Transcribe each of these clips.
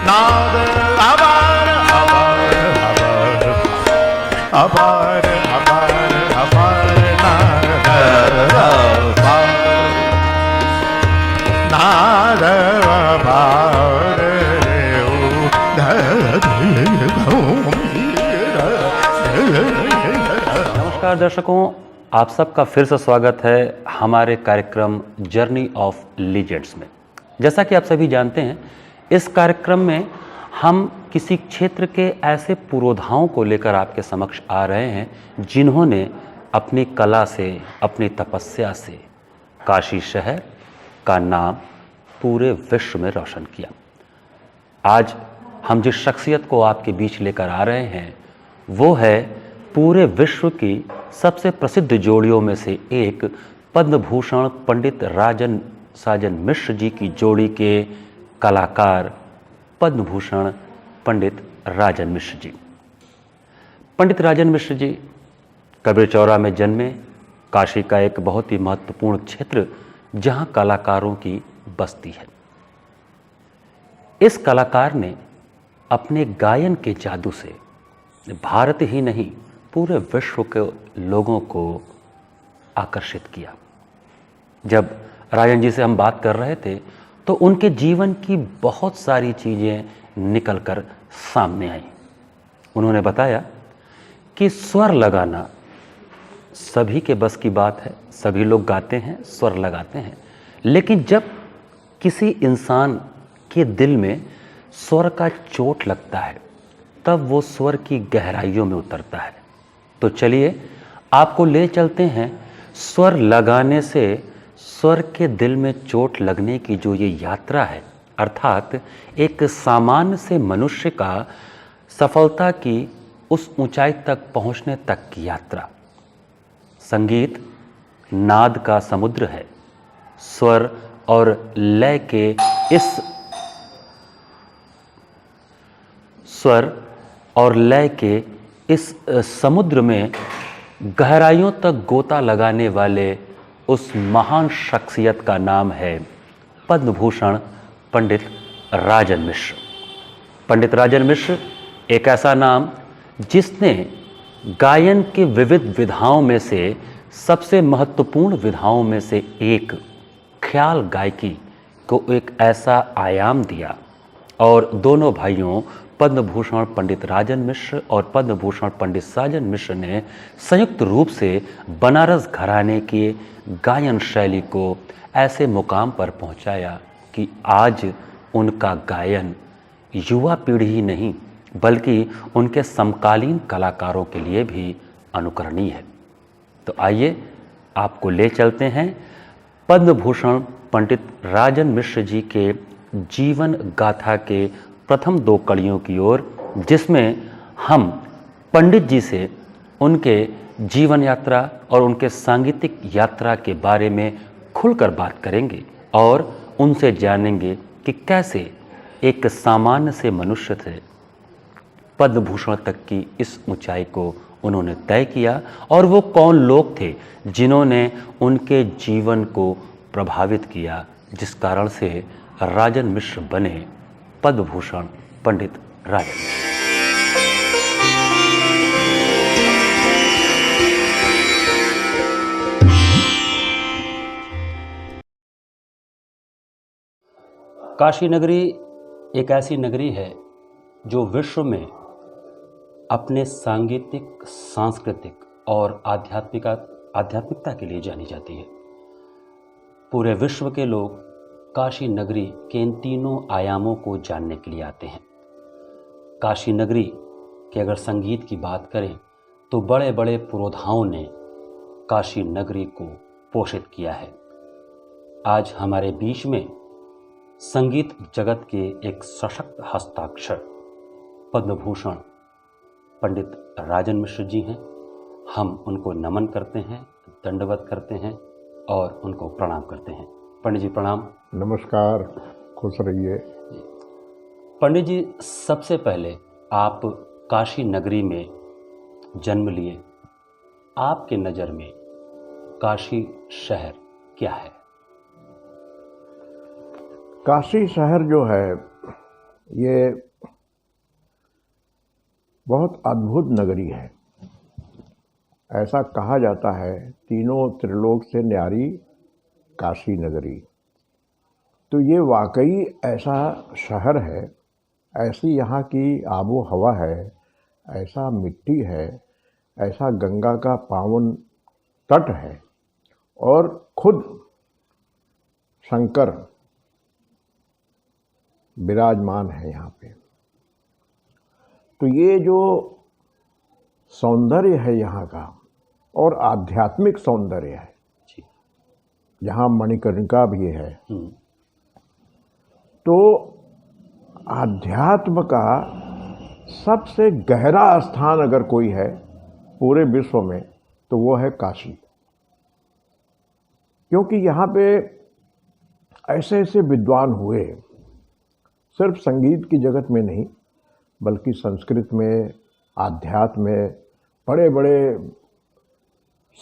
नाद अपार अपार अपार अपार अपार अपार नाद अपार नाद अपार नमस्कार दर्शकों, आप सबका फिर से स्वागत है हमारे कार्यक्रम जर्नी ऑफ लीजेंड्स में। जैसा कि आप सभी जानते हैं, इस कार्यक्रम में हम किसी क्षेत्र के ऐसे पुरोधाओं को लेकर आपके समक्ष आ रहे हैं जिन्होंने अपनी कला से, अपनी तपस्या से काशी शहर का नाम पूरे विश्व में रोशन किया। आज हम जिस शख्सियत को आपके बीच लेकर आ रहे हैं वो है पूरे विश्व की सबसे प्रसिद्ध जोड़ियों में से एक पद्म भूषण पंडित राजन साजन मिश्र जी की जोड़ी के कलाकार पद्म भूषण पंडित राजन मिश्र जी। पंडित राजन मिश्र जी कबीर चौरा में जन्मे, काशी का एक बहुत ही महत्वपूर्ण क्षेत्र जहां कलाकारों की बस्ती है। इस कलाकार ने अपने गायन के जादू से भारत ही नहीं पूरे विश्व के लोगों को आकर्षित किया। जब राजन जी से हम बात कर रहे थे तो उनके जीवन की बहुत सारी चीज़ें निकल कर सामने आई। उन्होंने बताया कि स्वर लगाना सभी के बस की बात है, सभी लोग गाते हैं, स्वर लगाते हैं, लेकिन जब किसी इंसान के दिल में स्वर का चोट लगता है तब वो स्वर की गहराइयों में उतरता है। तो चलिए आपको ले चलते हैं स्वर लगाने से स्वर के दिल में चोट लगने की जो ये यात्रा है, अर्थात एक सामान्य से मनुष्य का सफलता की उस ऊंचाई तक पहुंचने तक की यात्रा। संगीत नाद का समुद्र है। स्वर और लय के इस स्वर और लय के इस समुद्र में गहराइयों तक गोता लगाने वाले उस महान शख्सियत का नाम है पद्म भूषण पंडित राजन मिश्र। पंडित राजन मिश्र एक ऐसा नाम जिसने गायन के विविध विधाओं में से सबसे महत्वपूर्ण विधाओं में से एक ख्याल गायकी को एक ऐसा आयाम दिया और दोनों भाइयों पद्म भूषण पंडित राजन मिश्र और पद्म भूषण पंडित साजन मिश्र ने संयुक्त रूप से बनारस घराने के गायन शैली को ऐसे मुकाम पर पहुंचाया कि आज उनका गायन युवा पीढ़ी ही नहीं बल्कि उनके समकालीन कलाकारों के लिए भी अनुकरणीय है। तो आइए आपको ले चलते हैं पद्म भूषण पंडित राजन मिश्र जी के जीवन गाथा के प्रथम दो कड़ियों की ओर, जिसमें हम पंडित जी से उनके जीवन यात्रा और उनके सांगीतिक यात्रा के बारे में खुलकर बात करेंगे और उनसे जानेंगे कि कैसे एक सामान्य से मनुष्य से पद्म भूषण तक की इस ऊंचाई को उन्होंने तय किया और वो कौन लोग थे जिन्होंने उनके जीवन को प्रभावित किया, जिस कारण से राजन मिश्र बने पद्म भूषण पंडित राजन। काशी नगरी एक ऐसी नगरी है जो विश्व में अपने सांगीतिक, सांस्कृतिक और आध्यात्मिकता के लिए जानी जाती है। पूरे विश्व के लोग काशी नगरी के इन तीनों आयामों को जानने के लिए आते हैं। काशी नगरी के अगर संगीत की बात करें तो बड़े बड़े पुरोधाओं ने काशी नगरी को पोषित किया है। आज हमारे बीच में संगीत जगत के एक सशक्त हस्ताक्षर पद्म भूषण पंडित राजन मिश्र जी हैं। हम उनको नमन करते हैं, दंडवत करते हैं और उनको प्रणाम करते हैं। पंडित जी प्रणाम। नमस्कार, खुश रहिए। पंडित जी, सबसे पहले आप काशी नगरी में जन्म लिए, आपके नज़र में काशी शहर क्या है? काशी शहर जो है ये बहुत अद्भुत नगरी है। ऐसा कहा जाता है तीनों त्रिलोक से न्यारी काशी नगरी। तो ये वाकई ऐसा शहर है, ऐसी यहाँ की आबो हवा है, ऐसा मिट्टी है, ऐसा गंगा का पावन तट है और खुद शंकर विराजमान है यहाँ पे। तो ये जो सौंदर्य है यहाँ का और आध्यात्मिक सौंदर्य है, जी। जहाँ मणिकर्णिका भी है, तो आध्यात्म का सबसे गहरा स्थान अगर कोई है पूरे विश्व में तो वो है काशी। क्योंकि यहाँ पे ऐसे ऐसे विद्वान हुए, सिर्फ संगीत की जगत में नहीं बल्कि संस्कृत में, आध्यात्म में बड़े बड़े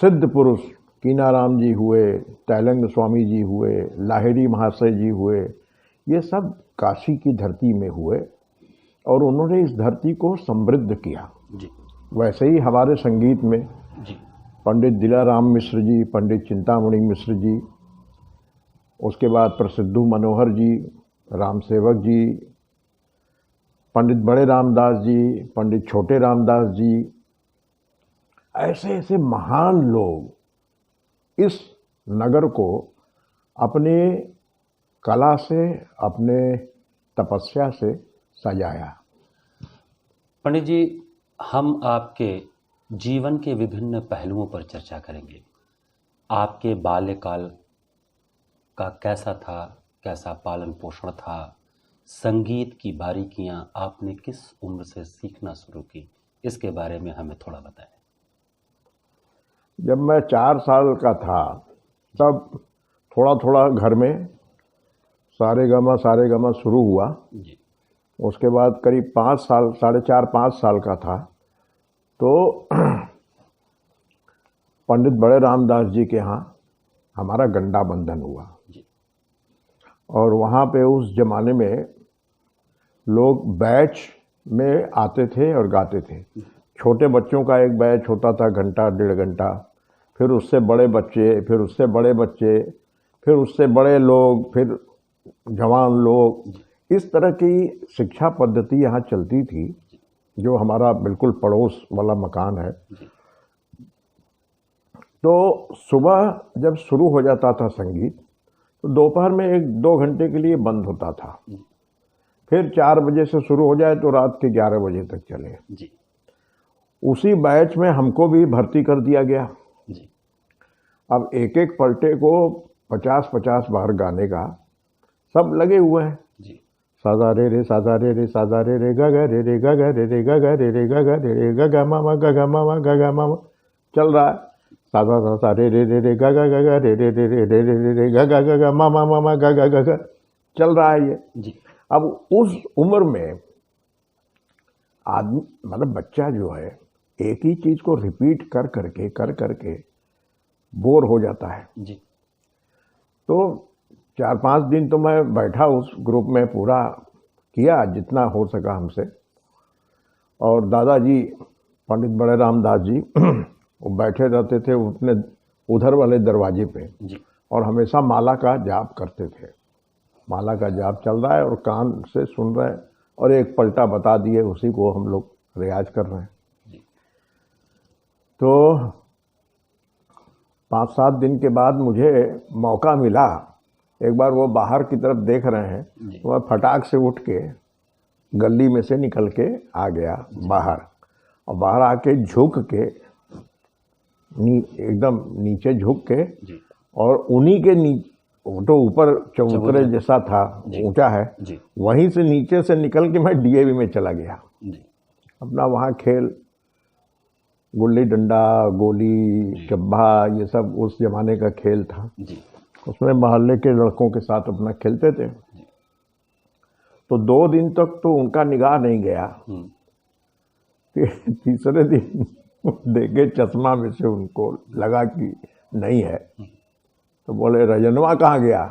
सिद्ध पुरुष, कीनाराम जी हुए, तैलंग स्वामी जी हुए, लाहिड़ी महाशय जी हुए, ये सब काशी की धरती में हुए और उन्होंने इस धरती को समृद्ध किया। जी। वैसे ही हमारे संगीत में जी। पंडित दिलाराम मिश्र जी, पंडित चिंतामणि मिश्र जी, उसके बाद प्रसिद्धू मनोहर जी, राम सेवक जी, पंडित बड़े रामदास जी, पंडित छोटे रामदास जी, ऐसे ऐसे महान लोग इस नगर को अपने कला से, अपने तपस्या से सजाया। पंडित जी, हम आपके जीवन के विभिन्न पहलुओं पर चर्चा करेंगे। आपके बाल्यकाल का कैसा था, कैसा पालन पोषण था, संगीत की बारीकियां आपने किस उम्र से सीखना शुरू की, इसके बारे में हमें थोड़ा बताएं। जब मैं 4 साल का था तब थोड़ा थोड़ा घर में सारे गामा शुरू हुआ। जी। उसके बाद करीब 5 साल, 4.5-5 साल का था तो पंडित बड़े रामदास जी के यहाँ हमारा गंडा बंधन हुआ। जी। और वहाँ पे उस जमाने में लोग बैच में आते थे और गाते थे। छोटे बच्चों का एक बैच होता था, घंटा 1.5 घंटा, फिर उससे बड़े बच्चे, फिर उससे बड़े बच्चे, फिर उससे बड़े लोग, फिर जवान लोग। इस तरह की शिक्षा पद्धति यहाँ चलती थी। जो हमारा बिल्कुल पड़ोस वाला मकान है, तो सुबह जब शुरू हो जाता था संगीत तो दोपहर में 1-2 घंटे के लिए बंद होता था, फिर 4 बजे से शुरू हो जाए तो रात के 11 बजे तक चले। जी। उसी बैच में हमको भी भर्ती कर दिया गया। जी। अब एक एक पलटे को 50-50 बार गाने का सब लगे हुए हैं। जी। साजा रे रे साजा रे रे साजा रे रे गा गा रे रे गा गा रे रे गा गा रे रे गा गा रे रे गा गा मामा गा गा मामा गा गा मामा चल रहा है। साजा साजा रे रे रे रे गा गा गा गा रे रे रे रे रे रे रे रे गा गा गा गा मामा मामा गा गा गा गा चल रहा है ये। जी। अब उस उम्र में आदमी, मतलब बच्चा जो है, एक ही चीज को रिपीट कर करके बोर हो जाता है। जी। तो 4-5 दिन तो मैं बैठा उस ग्रुप में, पूरा किया जितना हो सका हमसे। और दादाजी पंडित बड़े रामदास जी वो बैठे रहते थे अपने उधर वाले दरवाजे पे। जी। और हमेशा माला का जाप करते थे। माला का जाप चल रहा है और कान से सुन रहे हैं और एक पलटा बता दिए, उसी को हम लोग रियाज कर रहे हैं। जी। तो 5-7 दिन के बाद मुझे मौका मिला। एक बार वो बाहर की तरफ देख रहे हैं, तो मैं फटाक से उठ के गली में से निकल के आ गया बाहर। और बाहर आके झुक के एकदम नीचे झुक के, और उन्हीं के वो तो ऊपर चबूतरे जैसा था, ऊंचा है, वहीं से नीचे से निकल के मैं डीएवी में चला गया। अपना वहाँ खेल, गुल्ली डंडा, गोली, चब्बा, ये सब उस जमाने का खेल था। उसमें मोहल्ले के लड़कों के साथ अपना खेलते थे। तो 2 दिन तक तो उनका निगाह नहीं गया। तीसरे दिन देखे चश्मा में से उनको लगा कि नहीं है, तो बोले रजनवा कहाँ गया।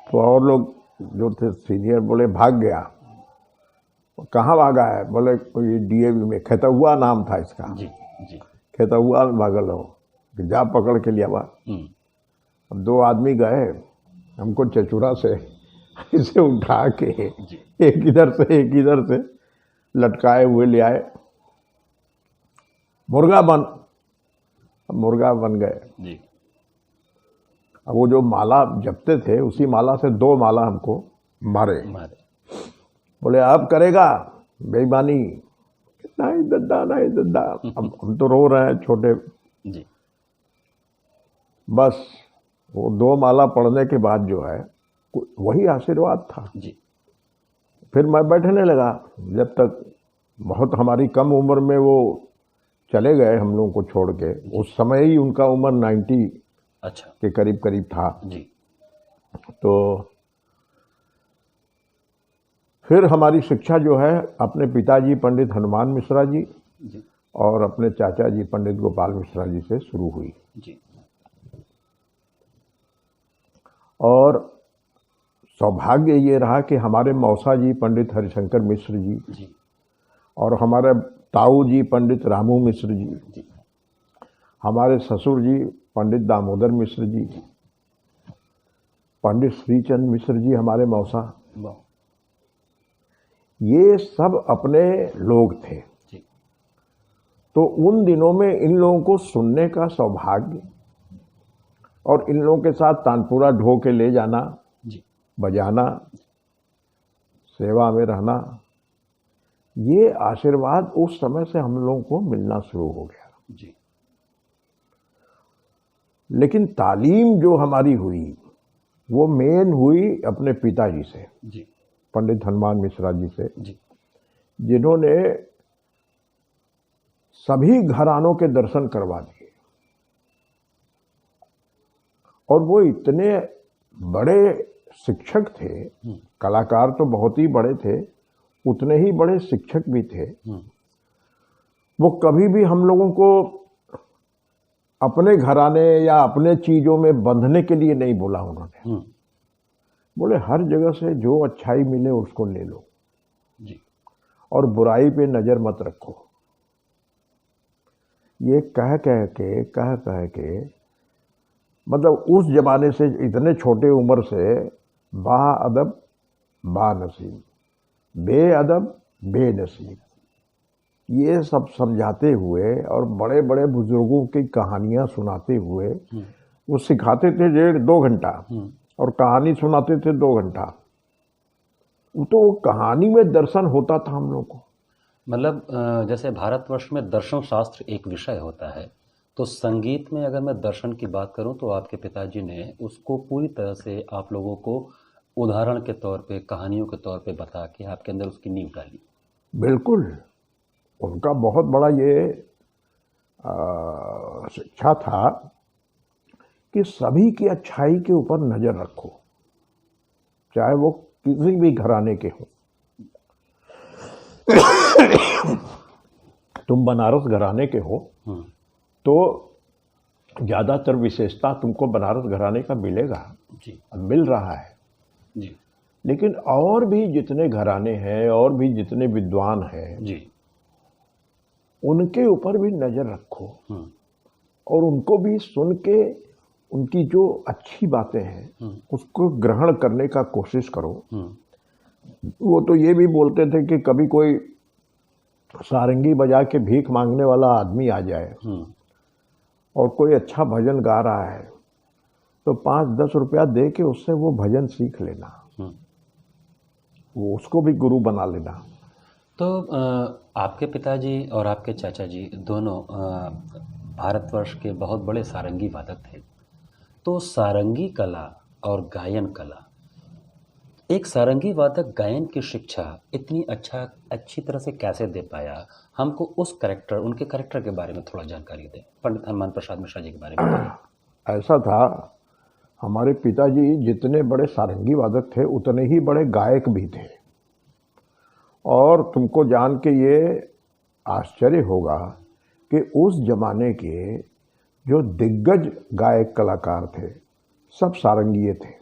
तो और लोग जो थे सीनियर बोले भाग गया। कहाँ भागा है? बोले कोई डीएवी में, खेतहुआ नाम था इसका, जी जी। खेतहुआ में भागल हो कि जा पकड़ के लिया बा। अब 2 आदमी गए, हमको चचुरा से इसे उठा के एक इधर से लटकाए हुए ले आए। मुर्गा बन गए जी। अब वो जो माला जपते थे उसी माला से 2 माला हमको मारे। बोले अब करेगा बेईमानी? नहीं दद्दा। अब हम तो रो रहे हैं छोटे। जी। बस वो 2 माला पढ़ने के बाद जो है वही आशीर्वाद था जी। फिर मैं बैठने लगा, जब तक बहुत हमारी कम उम्र में वो चले गए हम लोगों को छोड़ के। उस समय ही उनका उम्र 90 अच्छा के करीब था जी। तो फिर हमारी शिक्षा जो है अपने पिताजी पंडित हनुमान मिश्रा जी जी और अपने चाचा जी पंडित गोपाल मिश्रा जी से शुरू हुई। जी। और सौभाग्य ये रहा कि हमारे मौसा जी पंडित हरिशंकर मिश्र जी जी और हमारे ताऊ जी पंडित रामू मिश्र जी, जी हमारे ससुर जी पंडित दामोदर मिश्र जी, पंडित श्रीचंद मिश्र जी हमारे मौसा, वाह, ये सब अपने लोग थे। जी तो उन दिनों में इन लोगों को सुनने का सौभाग्य और इन लोगों के साथ तानपुरा ढो के ले जाना, जी बजाना, सेवा में रहना, ये आशीर्वाद उस समय से हम लोगों को मिलना शुरू हो गया। जी। लेकिन तालीम जो हमारी हुई वो मेन हुई अपने पिताजी से, जी पंडित हनुमान मिश्रा जी से, जी जिन्होंने सभी घरानों के दर्शन करवा दिए। और वो इतने बड़े शिक्षक थे, कलाकार तो बहुत ही बड़े थे, उतने ही बड़े शिक्षक भी थे। वो कभी भी हम लोगों को अपने घराने या अपने चीज़ों में बंधने के लिए नहीं बोला उन्होंने। बोले हर जगह से जो अच्छाई मिले उसको ले लो जी। और बुराई पे नज़र मत रखो। ये कह के मतलब उस जमाने से इतने छोटे उम्र से बा अदब बा नसीब, बेअदब बेनसीब, ये सब समझाते हुए और बड़े बड़े बुजुर्गों की कहानियाँ सुनाते हुए वो सिखाते थे 1.5-2 घंटा और कहानी सुनाते थे 2 घंटा। तो कहानी में दर्शन होता था हम लोग को। मतलब जैसे भारतवर्ष में दर्शन शास्त्र एक विषय होता है, तो संगीत में अगर मैं दर्शन की बात करूं तो आपके पिताजी ने उसको पूरी तरह से आप लोगों को उदाहरण के तौर पे, कहानियों के तौर पे बता के आपके अंदर उसकी नींव डाली। बिल्कुल, उनका बहुत बड़ा ये शिक्षा था कि सभी की अच्छाई के ऊपर नज़र रखो, चाहे वो किसी भी घराने के हों। तुम बनारस घराने के हो तो ज़्यादातर विशेषता तुमको बनारस घराने का मिलेगा, जी मिल रहा है जी लेकिन और भी जितने घराने हैं और भी जितने विद्वान हैं जी, उनके ऊपर भी नज़र रखो और उनको भी सुन के उनकी जो अच्छी बातें हैं उसको ग्रहण करने का कोशिश करो। वो तो ये भी बोलते थे कि कभी कोई सारंगी बजा के भीख मांगने वाला आदमी आ जाए और कोई अच्छा भजन गा रहा है तो 5-10 रुपया दे के उससे वो भजन सीख लेना, वो उसको भी गुरु बना लेना। तो आपके पिताजी और आपके चाचा जी दोनों भारतवर्ष के बहुत बड़े सारंगी वादक थे। तो सारंगी कला और गायन कला, एक सारंगी वादक गायन की शिक्षा इतनी अच्छी तरह से कैसे दे पाया? हमको उस कैरेक्टर, उनके कैरेक्टर के बारे में थोड़ा जानकारी दें, पंडित हनुमान प्रसाद मिश्रा जी के बारे में। ऐसा था, हमारे पिताजी जितने बड़े सारंगी वादक थे उतने ही बड़े गायक भी थे। और तुमको जान के ये आश्चर्य होगा कि उस जमाने के जो दिग्गज गायक कलाकार थे सब सारंगीय थे।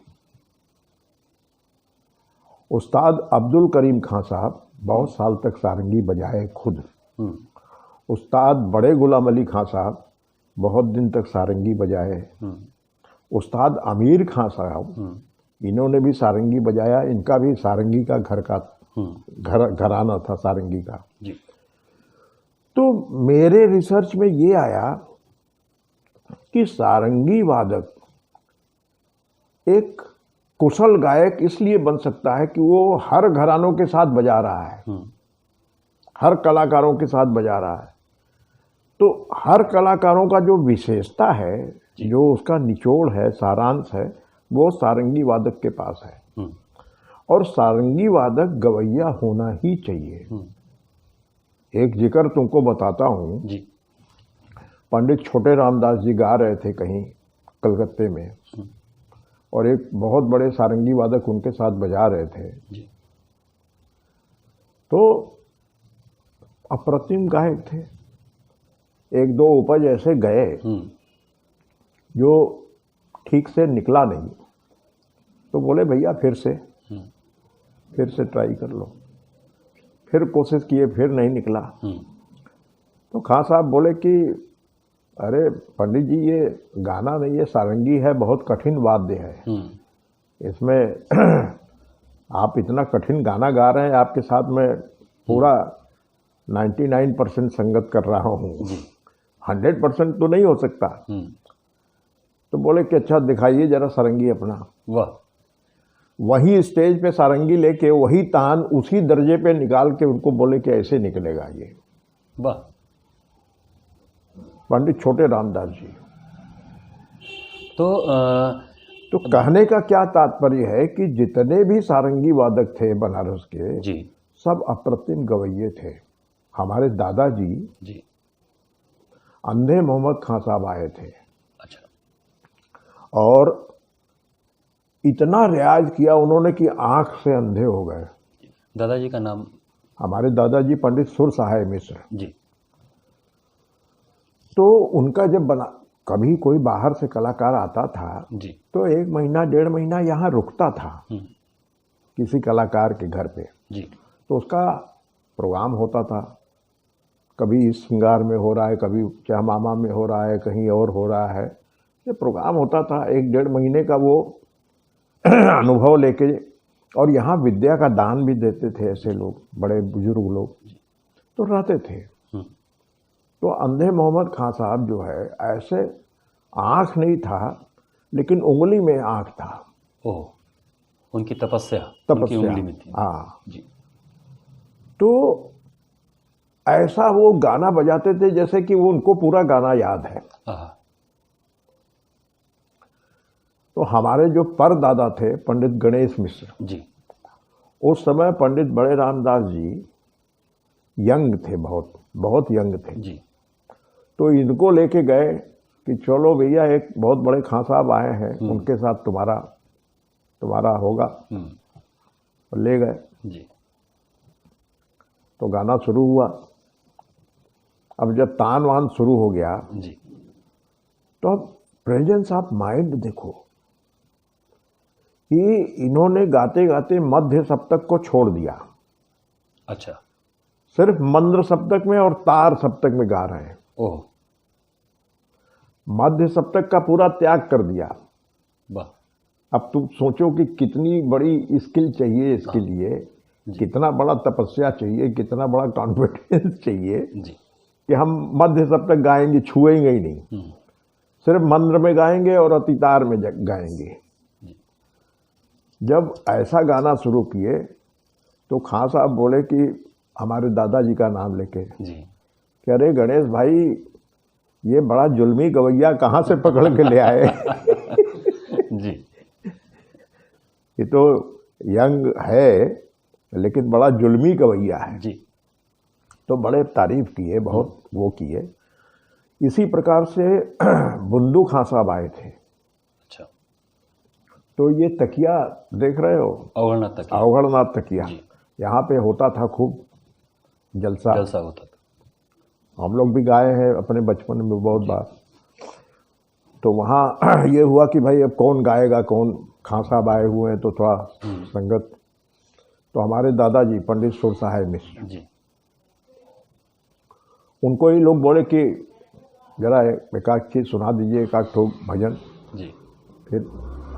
उस्ताद अब्दुल करीम खां साहब बहुत साल तक सारंगी बजाए खुद। उस्ताद बड़े गुलाम अली खां साहब बहुत दिन तक सारंगी बजाए। उस्ताद अमीर खां साहब इन्होंने भी सारंगी बजाया। इनका भी सारंगी का घराना था सारंगी का। तो मेरे रिसर्च में ये आया कि सारंगी वादक एक कुशल गायक इसलिए बन सकता है कि वो हर घरानों के साथ बजा रहा है, हर कलाकारों के साथ बजा रहा है। तो हर कलाकारों का जो विशेषता है, जो उसका निचोड़ है, सारांश है, वो सारंगी वादक के पास है। और सारंगी वादक गवैया होना ही चाहिए। एक जिक्र तुमको बताता हूँ। पंडित छोटे रामदास जी गा रहे थे कहीं कलकत्ते में, और एक बहुत बड़े सारंगी वादक उनके साथ बजा रहे थे। तो अप्रतिम गायक थे। एक दो उपज ऐसे गए जो ठीक से निकला नहीं। तो बोले भैया फिर से ट्राई कर लो। फिर कोशिश किए, फिर नहीं निकला। तो खां साहब बोले कि अरे पंडित जी, ये गाना नहीं, ये सारंगी है, बहुत कठिन वाद्य है। इसमें आप इतना कठिन गाना गा रहे हैं, आपके साथ मैं पूरा 99% संगत कर रहा हूँ, 100% तो नहीं हो सकता। तो बोले कि अच्छा दिखाइए जरा सारंगी अपना। वाह। वही स्टेज पे सारंगी लेके वही तान उसी दर्जे पे निकाल के उनको बोले कि ऐसे निकलेगा ये। वाह। पंडित छोटे रामदास जी। तो कहने का क्या तात्पर्य है कि जितने भी सारंगी वादक थे बनारस के, सब अप्रतिम गवैये थे। हमारे दादाजी अंधे मोहम्मद खां साहब आए थे। अच्छा। और इतना रियाज किया उन्होंने कि आंख से अंधे हो गए। दादाजी का नाम? हमारे दादाजी पंडित सुर सहाय मिश्र जी। तो उनका जब कभी कोई बाहर से कलाकार आता था तो 1 महीना 1.5 महीना यहाँ रुकता था किसी कलाकार के घर पे। तो उसका प्रोग्राम होता था, कभी इस श्रृंगार में हो रहा है, कभी चहमामा में हो रहा है, कहीं और हो रहा है। ये प्रोग्राम होता था 1-1.5 महीने का। वो अनुभव लेके, और यहाँ विद्या का दान भी देते थे ऐसे लोग, बड़े बुजुर्ग लोग तो रहते थे। तो अंधे मोहम्मद खां साहब जो है, ऐसे आँख नहीं था लेकिन उंगली में आँख था। ओह, उनकी तपस्या उनकी उंगली में थी। हाँ जी। तो ऐसा वो गाना बजाते थे जैसे कि वो उनको पूरा गाना याद है। तो हमारे जो परदादा थे पंडित गणेश मिश्र जी, उस समय पंडित बड़े रामदास जी यंग थे, बहुत यंग थे जी। तो इनको लेके गए कि चलो भैया, एक बहुत बड़े खां साहब आए हैं, उनके साथ तुम्हारा होगा। और ले गए जी। तो गाना शुरू हुआ। अब जब तान वान शुरू हो गया जी, तो अब प्रेजेंस ऑफ माइंड देखो कि इन्होंने गाते गाते मध्य सप्तक को छोड़ दिया। अच्छा। सिर्फ मंद्र सप्तक में और तार सप्तक में गा रहे हैं। ओह। मध्य सप्तक का पूरा त्याग कर दिया। वाह। अब तुम सोचो कि कितनी बड़ी स्किल चाहिए इसके लिए, कितना बड़ा तपस्या चाहिए, कितना बड़ा कॉन्फिडेंस चाहिए जी, कि हम मध्य सप्तक गाएंगे, छुएंगे ही नहीं, सिर्फ मंद्र में गाएंगे और अतितार में गाएंगे। जब ऐसा गाना शुरू किए तो खां साहब बोले कि हमारे दादाजी का नाम लेके जी, कि अरे गणेश भाई, ये बड़ा जुल्मी गवैया कहाँ से पकड़ के ले आए। जी। ये तो यंग है लेकिन बड़ा जुल्मी गवैया है जी। तो बड़े तारीफ किए, बहुत वो किए। इसी प्रकार से बुंदू खां साहब आए थे। अच्छा। तो ये तकिया देख रहे हो, अवगढ़नाथ तकिया, यहाँ पे होता था खूब जलसा होता था। हम लोग भी गाए हैं अपने बचपन में बहुत बार। तो वहाँ ये हुआ कि भाई अब कौन गाएगा, कौन, खां साहब आए हुए हैं तो थोड़ा संगत। तो हमारे दादाजी पंडित सुर साहेब मिश्र, जी उनको ही लोग बोले कि जरा एक आध चीज़ सुना दीजिए, एक आध ठोक भजन, जी फिर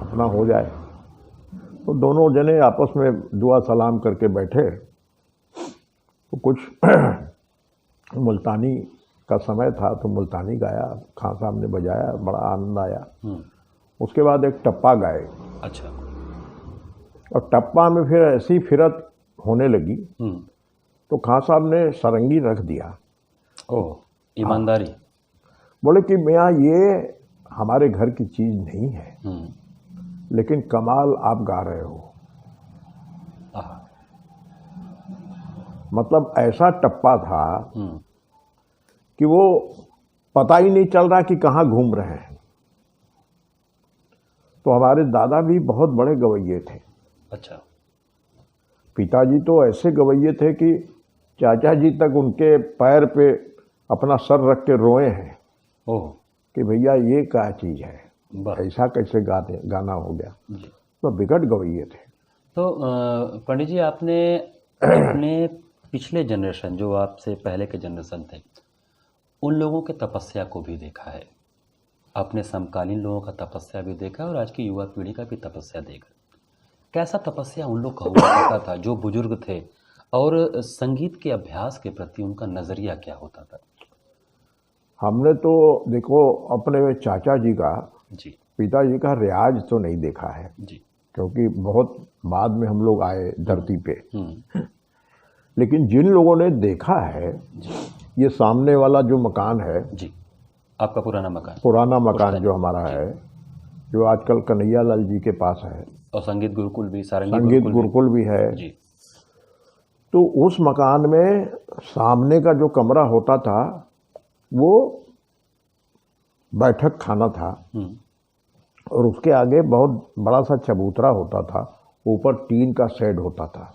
अपना हो जाए। तो दोनों जने आपस में दुआ सलाम करके बैठे, तो कुछ मुल्तानी का समय था तो मुल्तानी गाया, खान साहब ने बजाया, बड़ा आनंद आया। उसके बाद एक टप्पा गाए, अच्छा और टप्पा में फिर ऐसी फिरत होने लगी तो खान साहब ने सारंगी रख दिया। ओह, ईमानदारी। बोले कि मियाँ ये हमारे घर की चीज़ नहीं है, लेकिन कमाल आप गा रहे हो। आहा, मतलब ऐसा टप्पा था कि वो पता ही नहीं चल रहा कि कहाँ घूम रहे हैं। तो हमारे दादा भी बहुत बड़े गवैये थे। अच्छा, पिताजी तो ऐसे गवैये थे कि चाचा जी तक उनके पैर पे अपना सर रख के रोए हैं ओह, कि भैया ये क्या चीज़ है, वाह, ऐसा कैसे गाना हो गया। जी। तो विकट गवैये थे। तो पंडित जी, आपने अपने पिछले जनरेशन, जो आपसे पहले के जनरेशन थे, उन लोगों के तपस्या को भी देखा है, आपने समकालीन लोगों का तपस्या भी देखा और आज की युवा पीढ़ी का भी तपस्या देखा। कैसा तपस्या उन लोग का हुआ करता था जो बुजुर्ग थे, और संगीत के अभ्यास के प्रति उनका नज़रिया क्या होता था? हमने तो देखो अपने चाचा जी का, जी पिताजी का रियाज तो नहीं देखा है, जी क्योंकि बहुत बाद में हम लोग आए धरती पे। लेकिन जिन लोगों ने देखा है, ये सामने वाला जो मकान है, जी, आपका पुराना मकान, पुराना मकान जो हमारा है, जो आजकल कन्हैया लाल जी के पास है, और संगीत गुरुकुल भी, सारंगी संगीत गुरुकुल भी है। जी तो उस मकान में सामने का जो कमरा होता था वो बैठक खाना था, और उसके आगे बहुत बड़ा सा चबूतरा होता था, ऊपर टीन का शेड होता था।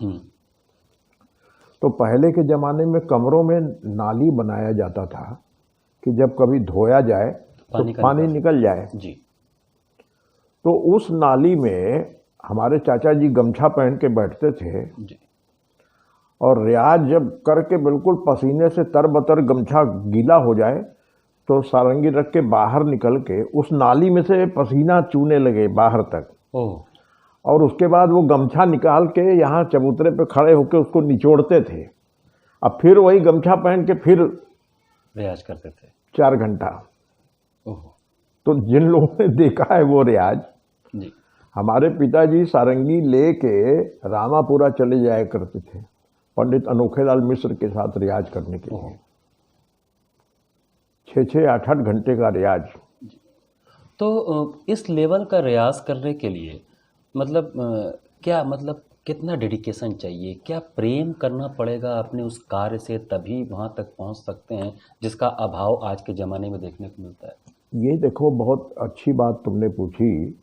तो पहले के ज़माने में कमरों में नाली बनाया जाता था कि जब कभी धोया जाए तो पानी निकल जाए। जी। तो उस नाली में हमारे चाचा जी गमछा पहन के बैठते थे जी। और रियाज जब करके बिल्कुल पसीने से तरबतर गमछा गीला हो जाए तो सारंगी रख के बाहर निकल के उस नाली में से पसीना चूने लगे बाहर तक। ओह, और उसके बाद वो गमछा निकाल के यहाँ चबूतरे पे खड़े होकर उसको निचोड़ते थे। अब फिर वही गमछा पहन के फिर रियाज करते थे 4 घंटा। ओह, तो जिन लोगों ने देखा है वो रियाज, जी। हमारे पिताजी सारंगी लेके रामापुरा चले जाया करते थे पंडित अनोखेलाल मिश्र के साथ रियाज करने के लिए। 6-6, 8-8 घंटे का रियाज। तो इस लेवल का रियाज करने के लिए मतलब क्या, मतलब कितना डेडिकेशन चाहिए, क्या प्रेम करना पड़ेगा अपने उस कार्य से, तभी वहाँ तक पहुँच सकते हैं, जिसका अभाव आज के ज़माने में देखने को मिलता है? ये देखो, बहुत अच्छी बात तुमने पूछी।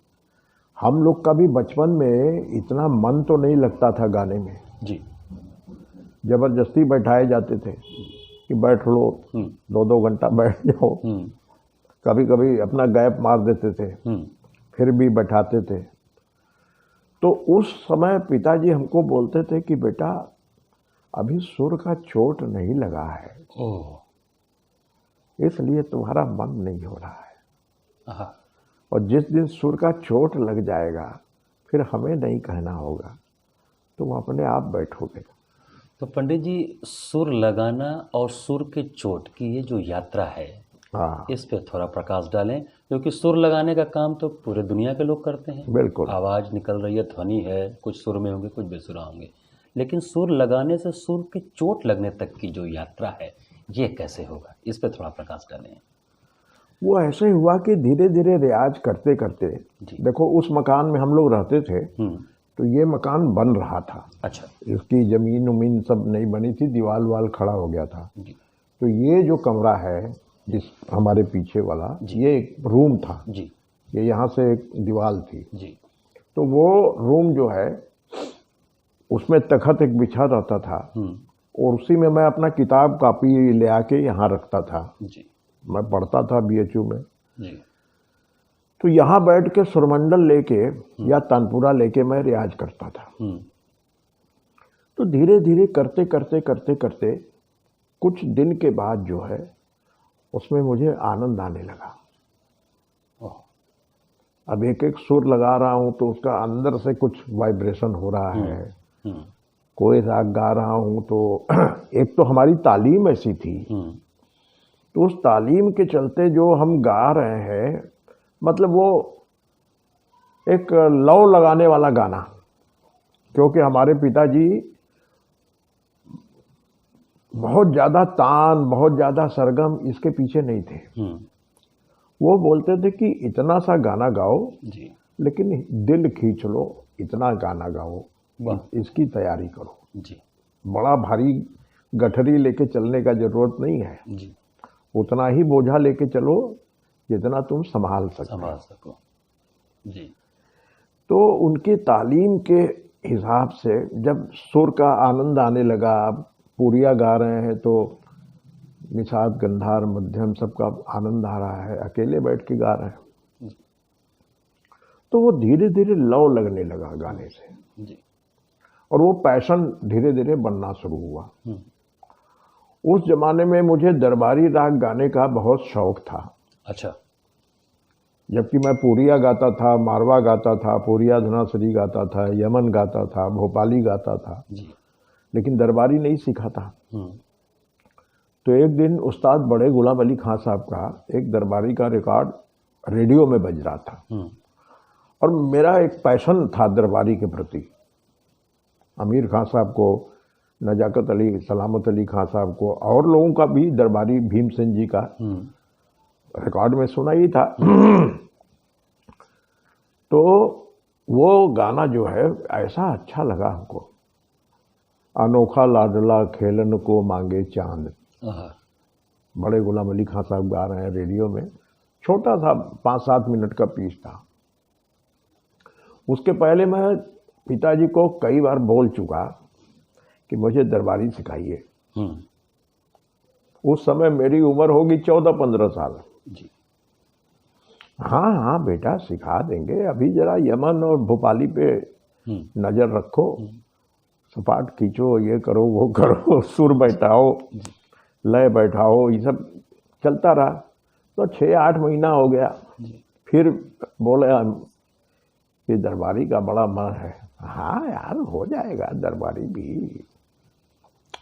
हम लोग का भी बचपन में इतना मन तो नहीं लगता था गाने में। जी। ज़बरदस्ती बैठाए जाते थे कि बैठ लो, 2-2 घंटा बैठ जाओ। कभी कभी अपना गैप मार देते थे, फिर भी बैठाते थे। तो उस समय पिताजी हमको बोलते थे कि बेटा अभी सुर का चोट नहीं लगा है, ओह, इसलिए तुम्हारा मन नहीं हो रहा है। आहा। और जिस दिन सुर का चोट लग जाएगा फिर हमें नहीं कहना होगा, तुम अपने आप बैठोगे। तो पंडित जी, सुर लगाना और सुर के चोट की ये जो यात्रा है, हाँ, इस पे थोड़ा प्रकाश डालें, क्योंकि सुर लगाने का काम तो पूरे दुनिया के लोग करते हैं। बिल्कुल। आवाज़ निकल रही है, ध्वनि है, कुछ सुर में होंगे, कुछ बेसुरा होंगे, लेकिन सुर लगाने से सुर की चोट लगने तक की जो यात्रा है, ये कैसे होगा, इस पे थोड़ा प्रकाश डालें। वो ऐसे हुआ कि धीरे धीरे रियाज करते करते, देखो उस मकान में हम लोग रहते थे, तो ये मकान बन रहा था। अच्छा। इसकी ज़मीन उमीन सब नहीं बनी थी, दीवार वाल खड़ा हो गया था। जी। तो ये जो कमरा है जिस हमारे पीछे वाला, ये एक रूम था जी। ये यहाँ से एक दीवार थी जी। तो वो रूम जो है उसमें तखत एक बिछा रहता था, और उसी में मैं अपना किताब कापी ले आके यहाँ रखता था। जी। मैं पढ़ता था BHU में। जी। तो यहाँ बैठ के सुरमंडल लेके या तानपुरा लेके मैं रियाज करता था। तो धीरे धीरे करते करते करते करते कुछ दिन के बाद जो है उसमें मुझे आनंद आने लगा। अब एक एक सुर लगा रहा हूँ तो उसका अंदर से कुछ वाइब्रेशन हो रहा है। कोई राग गा रहा हूँ तो एक तो हमारी तालीम ऐसी थी, तो उस तालीम के चलते जो हम गा रहे हैं, मतलब वो एक लौ लगाने वाला गाना, क्योंकि हमारे पिताजी बहुत ज़्यादा तान, बहुत ज़्यादा सरगम इसके पीछे नहीं थे। वो बोलते थे कि इतना सा गाना गाओ जी, लेकिन दिल खींच लो, इतना गाना गाओ, इसकी तैयारी करो। जी, बड़ा भारी गठरी लेके चलने का जरूरत नहीं है, जी, उतना ही बोझा लेके चलो जितना तुम संभाल सको। जी, तो उनकी तालीम के हिसाब से जब सुर का आनंद आने लगा, अब पूरिया गा रहे हैं तो निषाद, गंधार, मध्यम सबका आनंद आ रहा है, अकेले बैठ के गा रहे हैं, तो वो धीरे धीरे लौ लगने लगा गाने से। जी, और वो पैशन धीरे धीरे बनना शुरू हुआ। उस जमाने में मुझे दरबारी राग गाने का बहुत शौक था। अच्छा, जबकि मैं पूरिया गाता था, मारवा गाता था, पूरिया धनासरी गाता था, यमन गाता था, भोपाली गाता था, जी, लेकिन दरबारी नहीं सीखा था। तो एक दिन उस्ताद बड़े गुलाम अली खां साहब का एक दरबारी का रिकॉर्ड रेडियो में बज रहा था, और मेरा एक पैशन था दरबारी के प्रति। अमीर खां साहब को, नजाकत अली, सलामत अली खां साहब को, और लोगों का भी दरबारी भीमसेन जी का रिकॉर्ड में सुना ही था। तो वो गाना जो है ऐसा अच्छा लगा हमको, अनोखा लाडला खेलन को मांगे चांद। बड़े गुलाम अली खां साहब गा रहे हैं रेडियो में, छोटा सा 5-7 मिनट का पीस था। उसके पहले मैं पिताजी को कई बार बोल चुका कि मुझे दरबारी सिखाइए। उस समय मेरी उम्र होगी 14-15 साल। जी, हाँ हाँ बेटा सिखा देंगे, अभी जरा यमन और भोपाली पे नज़र रखो, सपाट खींचो, ये करो वो करो, सुर बैठाओ, लय बैठाओ, ये सब चलता रहा। तो 6-8 महीना हो गया। फिर बोले कि दरबारी का बड़ा मन है। हाँ यार हो जाएगा दरबारी भी,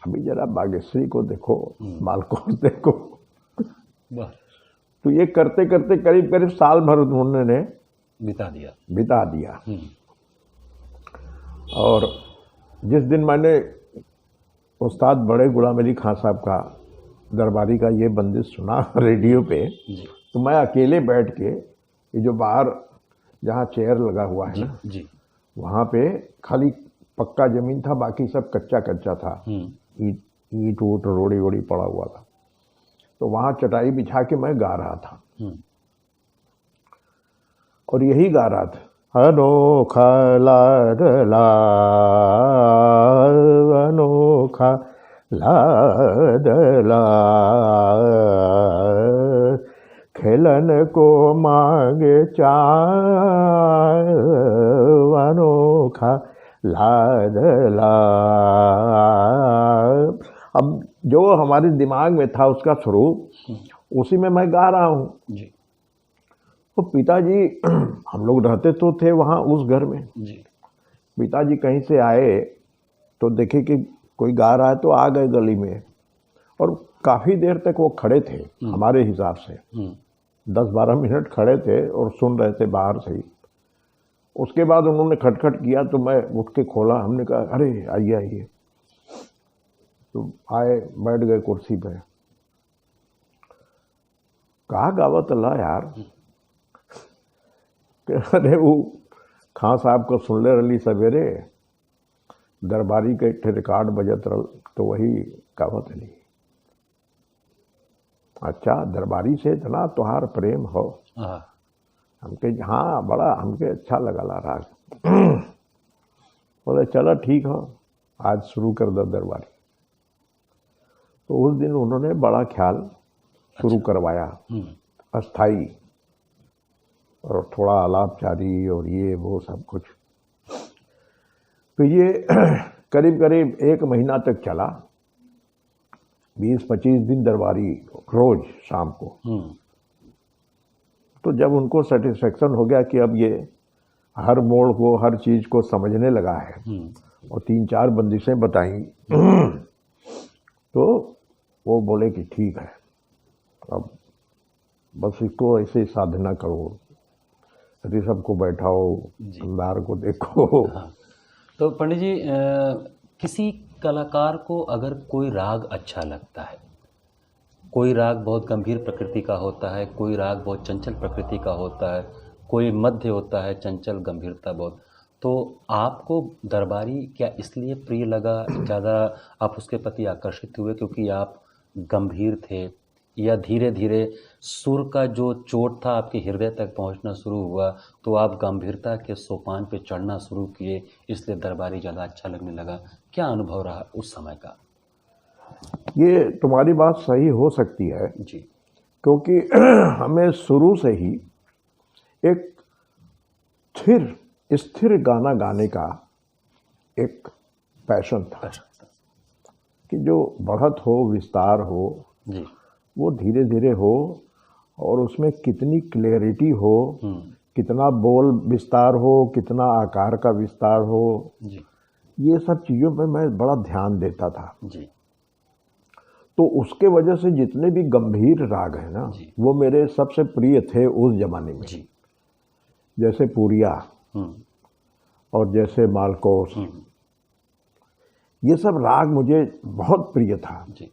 अभी जरा बागेश्वरी को देखो, मालकोट देखो। तो ये करते करते करीब करीब साल भर उन्होंने बिता दिया। और जिस दिन मैंने उस्ताद बड़े गुलाम अली खां साहब का दरबारी का ये बंदिश सुना रेडियो पे, तो मैं अकेले बैठ के, ये जो बाहर जहाँ चेयर लगा हुआ है ना, वहाँ पे खाली पक्का जमीन था, बाकी सब कच्चा कच्चा था, ईंट ऊट रोड़ी वोड़ी पड़ा हुआ था। तो वहाँ चटाई बिछा के मैं गा रहा था, और यही गा रहा था, अनोखा लाडला, अनोखा लाडला, खेलन को मांगे चांद, अनोखा लाडला। अब जो हमारे दिमाग में था उसका स्वरूप उसी में मैं गा रहा हूँ। तो पिताजी, हम लोग रहते तो थे वहाँ उस घर में, पिताजी कहीं से आए तो देखे कि कोई गा रहा है, तो आ गए गली में, और काफ़ी देर तक वो खड़े थे। हमारे हिसाब से 10-12 मिनट खड़े थे और सुन रहे थे बाहर से ही। उसके बाद उन्होंने खटखट किया तो मैं उठ के खोला, हमने कहा अरे आइए आइए। तो आए, बैठ गए कुर्सी पे। कहा गावत अल्लाह यार, अरे वो खां साहब को सुन ले रही सवेरे, दरबारी के एक रिकॉर्ड बजत रहा, तो वही गावत अली। अच्छा दरबारी से इतना तुहार प्रेम हो? हमके हाँ बड़ा हमके अच्छा लगा ला राग। बोले चलो ठीक हो, आज शुरू कर दो दरबारी। तो उस दिन उन्होंने बड़ा ख्याल शुरू करवाया, अस्थाई, और थोड़ा आलापचारी और ये वो सब कुछ। तो ये करीब करीब 1 महीना तक चला, 20-25 दिन दरबारी रोज शाम को। तो जब उनको सेटिस्फेक्शन हो गया कि अब ये हर मोड़ को, हर चीज को समझने लगा है और 3-4 बंदिशें बताई तो वो बोले कि ठीक है, अब बस इसको ऐसे साधना करो, ऋषभ को बैठाओ, अंधार को देखो। हाँ। तो पंडित जी, किसी कलाकार को अगर कोई राग अच्छा लगता है, कोई राग बहुत गंभीर प्रकृति का होता है, कोई राग बहुत चंचल प्रकृति का होता है, कोई मध्य होता है, चंचल गंभीरता बहुत, तो आपको दरबारी क्या इसलिए प्रिय लगा, ज़्यादा आप उसके प्रति आकर्षित हुए क्योंकि आप गंभीर थे, या धीरे धीरे सुर का जो चोट था आपके हृदय तक पहुंचना शुरू हुआ तो आप गंभीरता के सोपान पे चढ़ना शुरू किए, इसलिए दरबारी ज़्यादा अच्छा लगने लगा? क्या अनुभव रहा उस समय का? ये तुम्हारी बात सही हो सकती है जी। क्योंकि हमें शुरू से ही एक स्थिर गाना गाने का एक पैशन था कि जो बढ़त हो, विस्तार हो जी। वो धीरे धीरे हो और उसमें कितनी क्लैरिटी हो, कितना बोल विस्तार हो, कितना आकार का विस्तार हो जी। ये सब चीज़ों पे मैं बड़ा ध्यान देता था जी। तो उसके वजह से जितने भी गंभीर राग हैं ना वो मेरे सबसे प्रिय थे उस जमाने में जी। जैसे पूरिया और जैसे मालकोस, ये सब राग मुझे बहुत प्रिय था जी।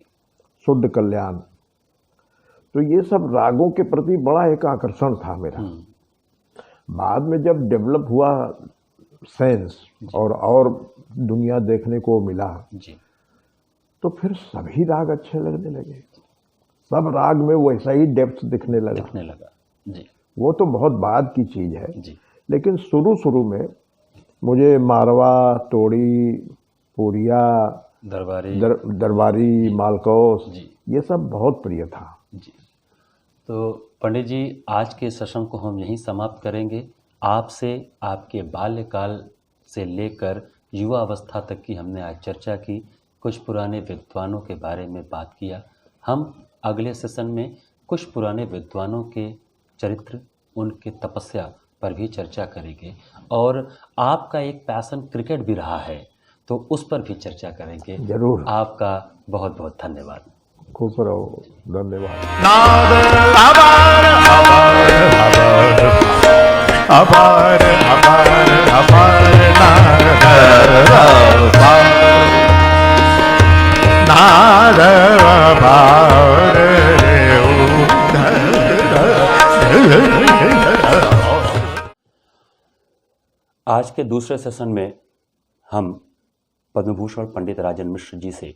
शुद्ध कल्याण, तो ये सब रागों के प्रति बड़ा एक आकर्षण था मेरा। बाद में जब डेवलप हुआ सेंस और दुनिया देखने को मिला जी। तो फिर सभी राग अच्छे लगने लगे, सब राग में वैसा ही डेप्थ दिखने लगा। जी। वो तो बहुत बाद की चीज़ है जी। लेकिन शुरू में मुझे मारवा, तोड़ी, पूरिया, दरबारी, मालकोस ये सब बहुत प्रिय था। जी। तो पंडित जी, आज के सेशन को हम यहीं समाप्त करेंगे। आपसे आपके बाल्यकाल से लेकर युवा अवस्था तक की हमने आज चर्चा की, कुछ पुराने विद्वानों के बारे में बात किया। हम अगले सेशन में कुछ पुराने विद्वानों के चरित्र, उनके तपस्या पर भी चर्चा करेंगे और आपका एक पैशन क्रिकेट भी रहा है तो उस पर भी चर्चा करेंगे। जरूर। आपका बहुत बहुत धन्यवाद। खुश रहो। धन्यवाद। नाद अपार अपार अपार अपार अपार नाद अपार आज के दूसरे सेशन में हम पद्मभूषण पंडित राजन मिश्र जी से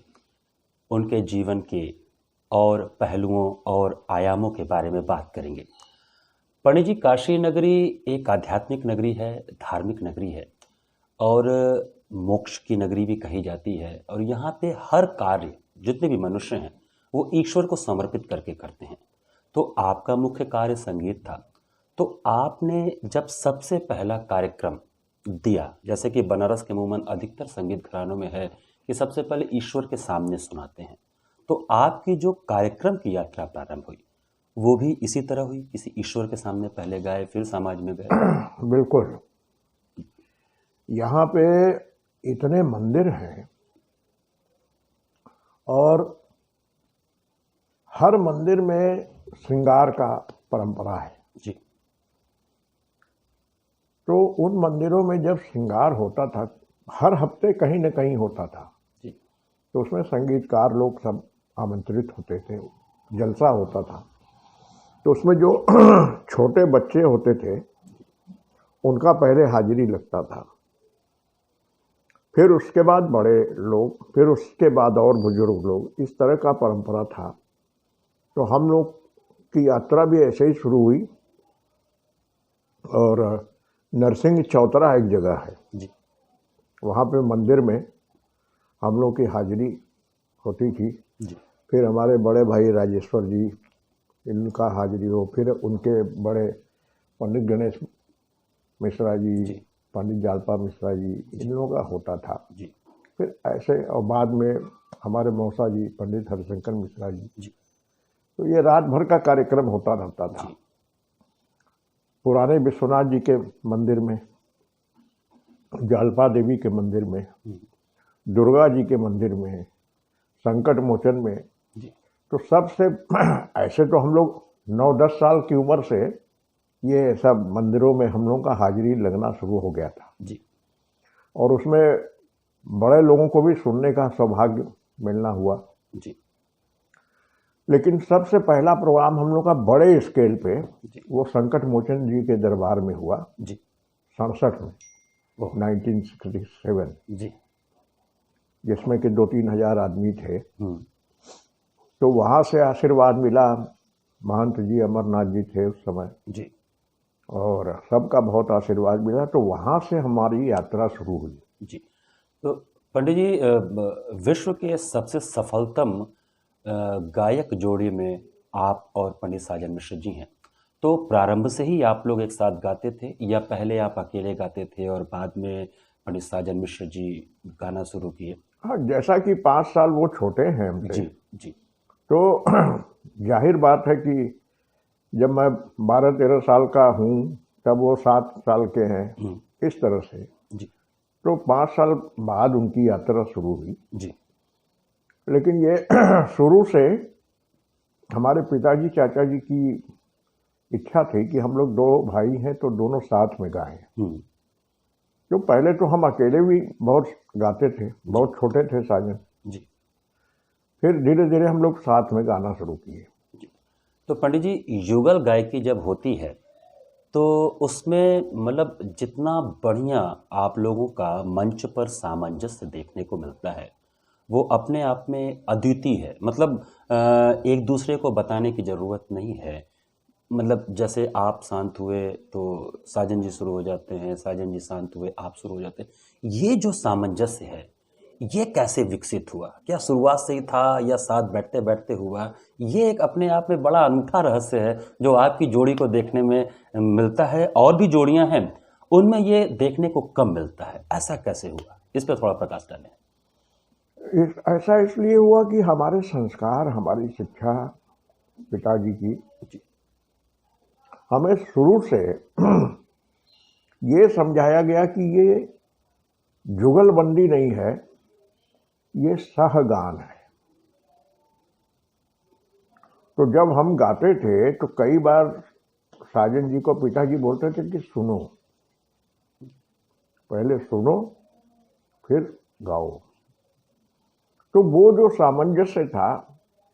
उनके जीवन के और पहलुओं और आयामों के बारे में बात करेंगे। पंडित जी, काशी नगरी एक आध्यात्मिक नगरी है, धार्मिक नगरी है और मोक्ष की नगरी भी कही जाती है और यहाँ पे हर कार्य जितने भी मनुष्य हैं वो ईश्वर को समर्पित करके करते हैं। तो आपका मुख्य कार्य संगीत था, तो आपने जब सबसे पहला कार्यक्रम दिया, जैसे कि बनारस के अमूमन अधिकतर संगीत घरानों में है कि सबसे पहले ईश्वर के सामने सुनाते हैं, तो आपकी जो कार्यक्रम की यात्रा प्रारंभ हुई वो भी इसी तरह हुई, किसी ईश्वर के सामने पहले गाए फिर समाज में गए? बिल्कुल। यहाँ पे इतने मंदिर हैं और हर मंदिर में श्रृंगार का परंपरा है जी। तो उन मंदिरों में जब श्रृंगार होता था, हर हफ्ते कहीं न कहीं होता था जी। तो उसमें संगीतकार लोग सब आमंत्रित होते थे, जलसा होता था। तो उसमें जो छोटे बच्चे होते थे उनका पहले हाजिरी लगता था, फिर उसके बाद बड़े लोग, फिर उसके बाद और बुजुर्ग लोग, इस तरह का परंपरा था। तो हम लोग की यात्रा भी ऐसे ही शुरू हुई और नरसिंह चौतरा एक जगह है जी। वहाँ पे मंदिर में हम लोग की हाजिरी होती थी जी। फिर हमारे बड़े भाई राजेश्वर जी, इनका हाजिरी हो, फिर उनके बड़े पंडित गणेश मिश्रा जी, पंडित जालपा मिश्रा जी, इन लोगों का होता था जी। फिर ऐसे, और बाद में हमारे मौसा जी पंडित हरिशंकर मिश्रा जी, तो ये रात भर का कार्यक्रम होता रहता था। पुराने विश्वनाथ जी के मंदिर में, जालपा देवी के मंदिर में, दुर्गा जी के मंदिर में, संकट मोचन में, तो सबसे ऐसे तो हम लोग 9-10 साल की उम्र से ये सब मंदिरों में हम लोगों का हाजिरी लगना शुरू हो गया था जी। और उसमें बड़े लोगों को भी सुनने का सौभाग्य मिलना हुआ जी। लेकिन सबसे पहला प्रोग्राम हम लोग का बड़े स्केल पे वो संकट मोचन जी के दरबार में हुआ जी। 67 में, 1967, जी। जिसमें कि 2-3 हजार आदमी थे। तो वहाँ से आशीर्वाद मिला। महंत जी अमरनाथ जी थे उस समय जी। और सबका बहुत आशीर्वाद मिला, तो वहाँ से हमारी यात्रा शुरू हुई। जी। तो पंडित जी, विश्व के सबसे सफलतम गायक जोड़ी में आप और पंडित साजन मिश्र जी हैं। तो प्रारंभ से ही आप लोग एक साथ गाते थे या पहले आप अकेले गाते थे और बाद में पंडित साजन मिश्र जी गाना शुरू किए? हाँ, जैसा कि 5 साल वो छोटे हैं हमसे, जी। जी। तो जाहिर बात है कि जब मैं 12-13 साल का हूँ तब वो 7 साल के हैं, इस तरह से। जी। तो 5 साल बाद उनकी यात्रा शुरू हुई। जी। लेकिन ये शुरू से हमारे पिताजी चाचा जी की इच्छा थी कि हम लोग 2 भाई हैं तो दोनों साथ में गाएं। तो पहले तो हम अकेले भी बहुत गाते थे, बहुत छोटे थे साजन जी। फिर धीरे धीरे हम लोग साथ में गाना शुरू किए। तो पंडित जी, युगल गायकी जब होती है तो उसमें मतलब जितना बढ़िया आप लोगों का मंच पर सामंजस्य देखने को मिलता है वो अपने आप में अद्वितीय है। मतलब एक दूसरे को बताने की ज़रूरत नहीं है। मतलब जैसे आप शांत हुए तो साजन जी शुरू हो जाते हैं, साजन जी शांत हुए आप शुरू हो जाते हैं। ये जो सामंजस्य है ये कैसे विकसित हुआ? क्या शुरुआत से ही था या साथ बैठते बैठते हुआ? ये एक अपने आप में बड़ा अनूठा रहस्य है जो आपकी जोड़ी को देखने में मिलता है। और भी जोड़ियां हैं उनमें ये देखने को कम मिलता है। ऐसा कैसे हुआ? इस पर थोड़ा प्रकाश डालें। ऐसा इसलिए हुआ कि हमारे संस्कार, हमारी शिक्षा पिताजी की, हमें शुरू से ये समझाया गया कि ये जुगलबंदी नहीं है, ये सहगान है। तो जब हम गाते थे तो कई बार साजन जी को पिताजी बोलते थे कि सुनो, पहले सुनो फिर गाओ। तो वो जो सामंजस्य था,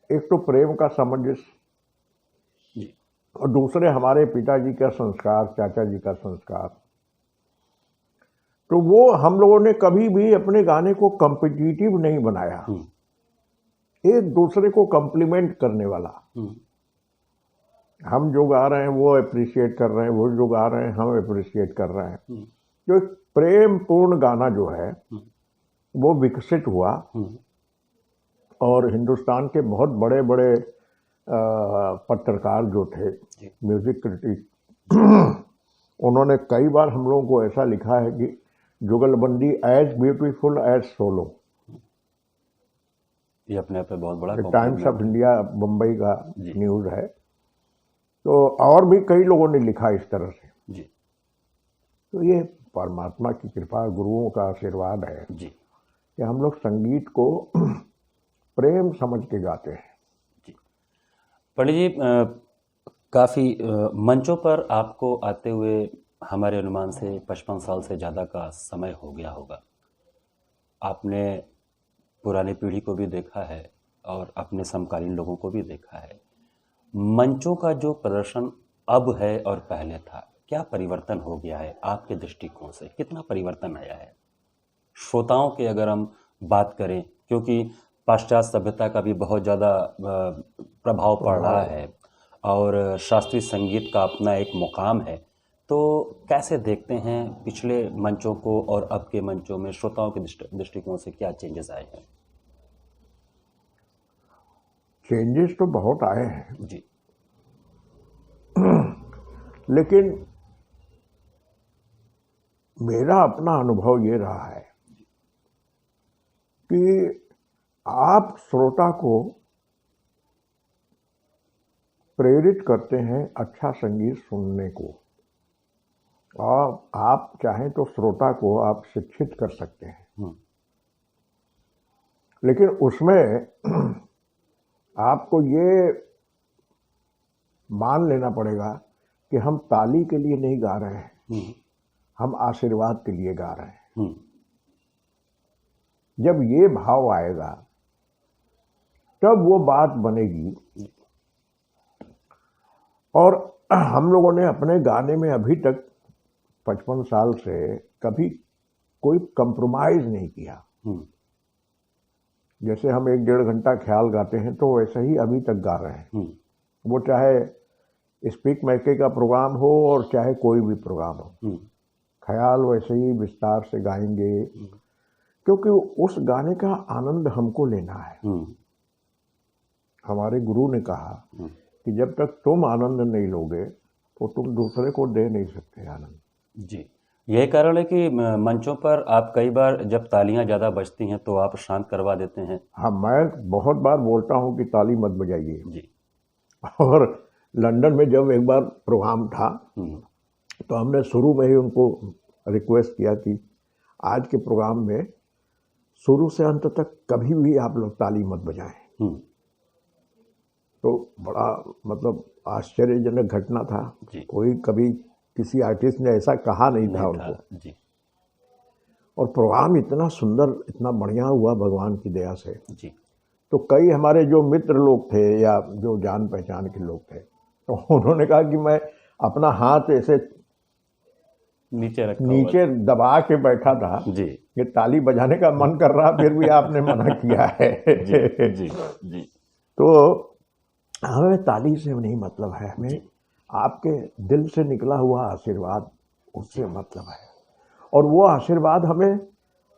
एक तो प्रेम का सामंजस्य और दूसरे हमारे पिताजी का संस्कार, चाचा जी का संस्कार, तो वो हम लोगों ने कभी भी अपने गाने को कॉम्पिटिटिव नहीं बनाया, एक दूसरे को कॉम्प्लीमेंट करने वाला। हम जो गा रहे हैं वो अप्रिशिएट कर रहे हैं, वो जो गा रहे हैं हम अप्रिशिएट कर रहे हैं। जो एक प्रेम पूर्ण गाना जो है वो विकसित हुआ और हिंदुस्तान के बहुत बड़े बड़े पत्रकार जो थे, म्यूजिक क्रिटिक, उन्होंने कई बार हम लोगों को ऐसा लिखा है कि जुगलबंदी एज ब्यूटीफुल एज सोलो। ये अपने आप में बहुत बड़ा टाइम्स ऑफ इंडिया बम्बई का न्यूज़ है। तो और भी कई लोगों ने लिखा इस तरह से जी। तो ये परमात्मा की कृपा, गुरुओं का आशीर्वाद है जी कि हम लोग संगीत को प्रेम समझ के गाते हैं। पंडित जी, काफ़ी मंचों पर आपको आते हुए हमारे अनुमान से 55 साल से ज़्यादा का समय हो गया होगा। आपने पुरानी पीढ़ी को भी देखा है और अपने समकालीन लोगों को भी देखा है। मंचों का जो प्रदर्शन अब है और पहले था, क्या परिवर्तन हो गया है आपके दृष्टिकोण से? कितना परिवर्तन आया है? श्रोताओं की अगर हम बात करें, क्योंकि पाश्चात्य सभ्यता का भी बहुत ज़्यादा प्रभाव पड़ रहा है और शास्त्रीय संगीत का अपना एक मुकाम है, तो कैसे देखते हैं पिछले मंचों को और अब के मंचों में श्रोताओं के दृष्टिकोण से क्या चेंजेस आए हैं? चेंजेस तो बहुत आए हैं जी। लेकिन मेरा अपना अनुभव ये रहा है कि आप श्रोता को प्रेरित करते हैं अच्छा संगीत सुनने को, और आप चाहें तो श्रोता को आप शिक्षित कर सकते हैं, लेकिन उसमें आपको ये मान लेना पड़ेगा कि हम ताली के लिए नहीं गा रहे हैं, हम आशीर्वाद के लिए गा रहे हैं। जब ये भाव आएगा तब वो बात बनेगी। और हम लोगों ने अपने गाने में अभी तक 55 साल से कभी कोई कंप्रोमाइज नहीं किया। जैसे हम 1-1.5 घंटा ख्याल गाते हैं तो वैसे ही अभी तक गा रहे हैं, वो चाहे स्पीक मैके का प्रोग्राम हो और चाहे कोई भी प्रोग्राम हो, ख्याल वैसे ही विस्तार से गाएंगे, क्योंकि उस गाने का आनंद हमको लेना है। हमारे गुरु ने कहा कि जब तक तुम आनंद नहीं लोगे तो तुम दूसरे को दे नहीं सकते आनंद। जी, यही कारण है कि मंचों पर आप कई बार जब तालियां ज़्यादा बजती हैं तो आप शांत करवा देते हैं। हाँ, मैं बहुत बार बोलता हूँ कि ताली मत बजाइए जी। और लंदन में जब एक बार प्रोग्राम था तो हमने शुरू में ही उनको रिक्वेस्ट किया कि आज के प्रोग्राम में शुरू से अंत तक कभी भी आप लोग ताली मत बजाएं। तो बड़ा मतलब आश्चर्यजनक घटना था। कोई कभी किसी आर्टिस्ट ने ऐसा कहा नहीं था उनको। जी। और प्रोग्राम इतना सुंदर, इतना बढ़िया हुआ भगवान की दया से। जी। तो कई हमारे जो मित्र लोग थे या जो जान पहचान के लोग थे, तो उन्होंने कहा कि मैं अपना हाथ ऐसे नीचे दबा के बैठा था जी, कि ताली बजाने का मन कर रहा, फिर भी आपने मना किया है। जी, जी। तो हमें ताली से नहीं मतलब है, हमें आपके दिल से निकला हुआ आशीर्वाद, उससे मतलब है। और वो आशीर्वाद हमें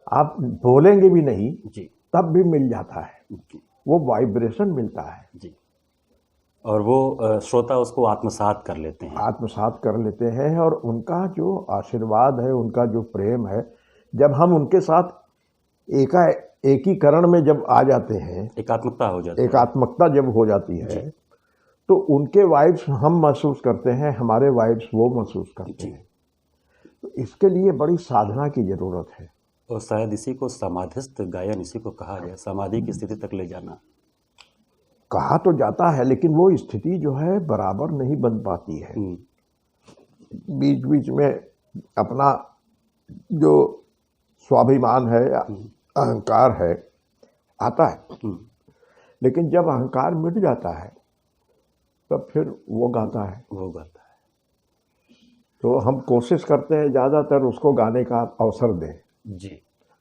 आप बोलेंगे भी नहीं जी, तब भी मिल जाता है, वो वाइब्रेशन मिलता है जी। और वो श्रोता उसको आत्मसात कर लेते हैं। आत्मसात कर लेते हैं। और उनका जो आशीर्वाद है, उनका जो प्रेम है, जब हम उनके साथ एकीकरण में जब आ जाते हैं, एकात्मकता हो जाती है, एकात्मकता जब हो जाती है, तो उनके वाइब्स हम महसूस करते हैं, हमारे वाइब्स वो महसूस करते हैं। तो इसके लिए बड़ी साधना की जरूरत है। और शायद इसी को समाधिस्थ गायन इसी को कहा गया, समाधि की स्थिति तक ले जाना। कहा तो जाता है, लेकिन वो स्थिति जो है बराबर नहीं बन पाती है। बीच बीच में अपना जो स्वाभिमान है, अहंकार है, आता है। लेकिन जब अहंकार मिट जाता है तब फिर वो गाता है। तो हम कोशिश करते हैं ज़्यादातर उसको गाने का अवसर दें। जी,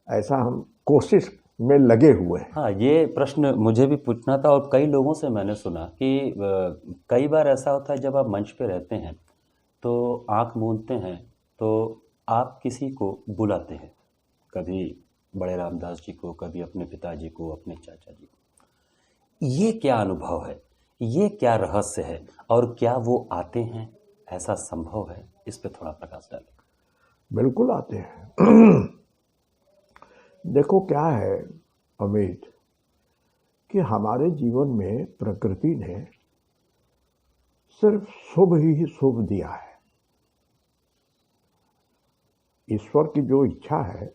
ऐसा हम कोशिश में लगे हुए हैं। हाँ, ये प्रश्न मुझे भी पूछना था। और कई लोगों से मैंने सुना कि कई बार ऐसा होता है जब आप मंच पे रहते हैं तो आंख मूंदते हैं तो आप किसी को बुलाते हैं, कभी बड़े रामदास जी को, कभी अपने पिताजी को, अपने चाचा जी को। ये क्या अनुभव है, ये क्या रहस्य है, और क्या वो आते हैं, ऐसा संभव है? इस पे थोड़ा प्रकाश डालें। बिल्कुल आते हैं। देखो क्या है अमित, कि हमारे जीवन में प्रकृति ने सिर्फ शुभ ही शुभ दिया है। ईश्वर की जो इच्छा है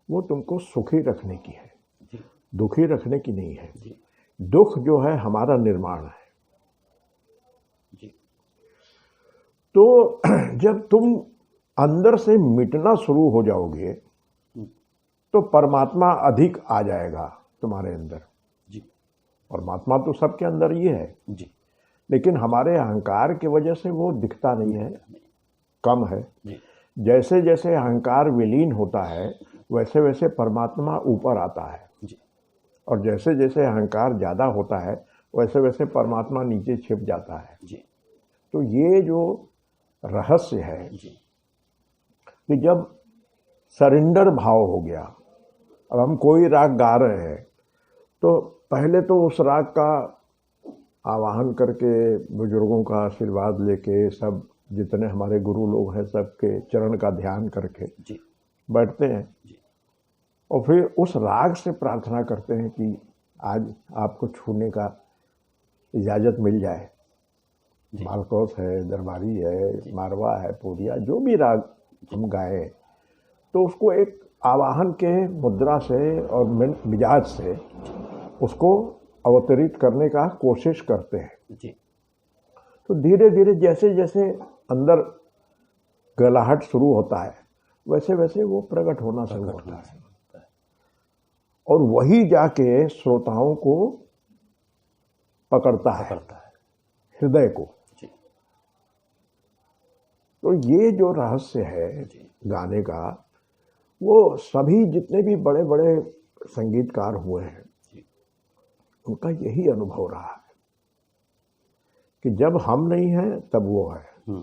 वो तुमको सुखी रखने की है, दुखी रखने की नहीं है। दुख जो है हमारा निर्माण है। तो जब तुम अंदर से मिटना शुरू हो जाओगे तो परमात्मा अधिक आ जाएगा तुम्हारे अंदर। जी। परमात्मा तो सबके अंदर ही है जी, लेकिन हमारे अहंकार की वजह से वो दिखता नहीं है, कम है। जी। जैसे जैसे अहंकार विलीन होता है वैसे वैसे परमात्मा ऊपर आता है। जी। और जैसे जैसे अहंकार ज़्यादा होता है वैसे वैसे परमात्मा नीचे छिप जाता है। जी। तो ये जो रहस्य है कि जब सरेंडर भाव हो गया, अब हम कोई राग गा रहे हैं तो पहले तो उस राग का आवाहन करके, बुजुर्गों का आशीर्वाद लेके, सब जितने हमारे गुरु लोग हैं सबके चरण का ध्यान करके बैठते हैं। और फिर उस राग से प्रार्थना करते हैं कि आज आपको छूने का इजाज़त मिल जाए। मालकोस है, दरबारी है, मारवा है, पूरिया, जो भी राग हम गाए तो उसको एक आवाहन के मुद्रा से और मिजाज से उसको अवतरित करने का कोशिश करते हैं। जी। तो धीरे धीरे जैसे जैसे अंदर गलाहट शुरू होता है वैसे वैसे वो प्रकट होना शुरू होता है और वही जाके श्रोताओं को पकड़ता है, हृदय को। जी। तो ये जो रहस्य है गाने का, वो सभी जितने भी बड़े बड़े संगीतकार हुए हैं उनका यही अनुभव रहा है कि जब हम नहीं हैं तब वो है।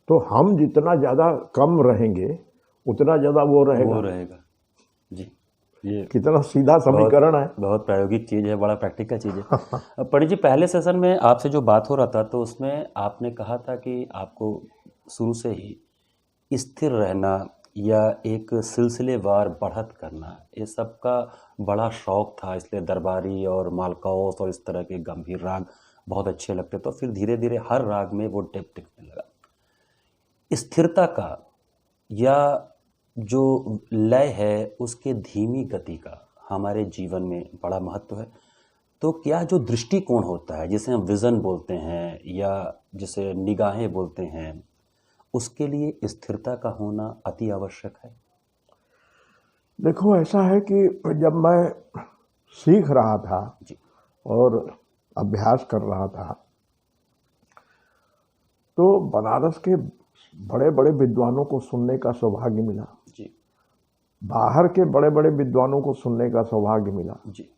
तो हम जितना ज़्यादा कम रहेंगे उतना ज़्यादा वो रहेगा। जी। ये कितना सीधा समीकरण है। बहुत प्रायोगिक चीज़ है, बड़ा प्रैक्टिकल चीज़ है। अब पंडित जी, पहले सेशन में आपसे जो बात हो रहा था तो उसमें आपने कहा था कि आपको शुरू से ही स्थिर रहना या एक सिलसिलेवार बढ़त करना, ये सब का बड़ा शौक था, इसलिए दरबारी और मालकौस और इस तरह के गंभीर राग बहुत अच्छे लगते। तो फिर धीरे धीरे हर राग में वो डेप्थ दिखने लगा। स्थिरता का या जो लय है उसके धीमी गति का हमारे जीवन में बड़ा महत्व है। तो क्या जो दृष्टिकोण होता है, जिसे हम विज़न बोलते हैं या जिसे निगाहें बोलते हैं, उसके लिए स्थिरता का होना अति आवश्यक है? देखो, ऐसा है कि जब मैं सीख रहा था जी। और अभ्यास कर रहा था तो बनारस के बड़े बड़े विद्वानों को सुनने का सौभाग्य मिला। जी। बाहर के बड़े बड़े विद्वानों को सुनने का सौभाग्य मिला। जी।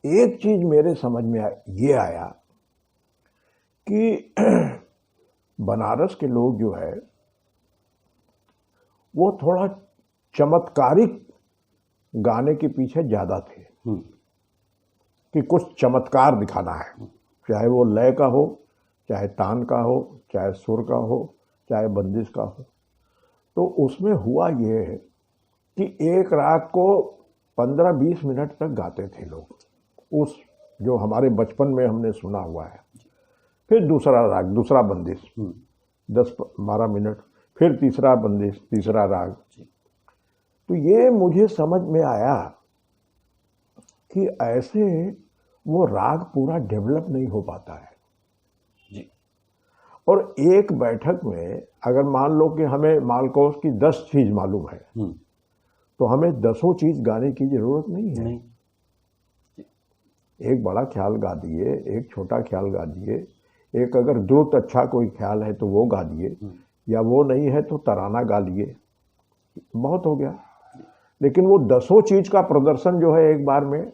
एक चीज मेरे समझ में ये आया कि बनारस के लोग जो है वो थोड़ा चमत्कारिक गाने के पीछे ज्यादा थे कि कुछ चमत्कार दिखाना है, चाहे वो लय का हो, चाहे तान का हो, चाहे सुर का हो, चाहे बंदिश का हो। तो उसमें हुआ ये है कि एक राग को 15-20 मिनट तक गाते थे लोग, उस जो हमारे बचपन में हमने सुना हुआ है। फिर दूसरा राग, दूसरा बंदिश 10-12 मिनट, फिर तीसरा बंदिश, तीसरा राग। तो ये मुझे समझ में आया कि ऐसे वो राग पूरा डेवलप नहीं हो पाता है। जी। और एक बैठक में अगर मान लो कि हमें मालकोस की 10 चीज मालूम है तो हमें 10 चीज गाने की जरूरत नहीं है। एक बड़ा ख्याल गा दिए, एक छोटा ख्याल गा दिए, एक अगर द्रुत अच्छा कोई ख्याल है तो वो गा दिए, या वो नहीं है तो तराना गा लिए, बहुत हो गया। लेकिन वो 10 चीज का प्रदर्शन जो है एक बार में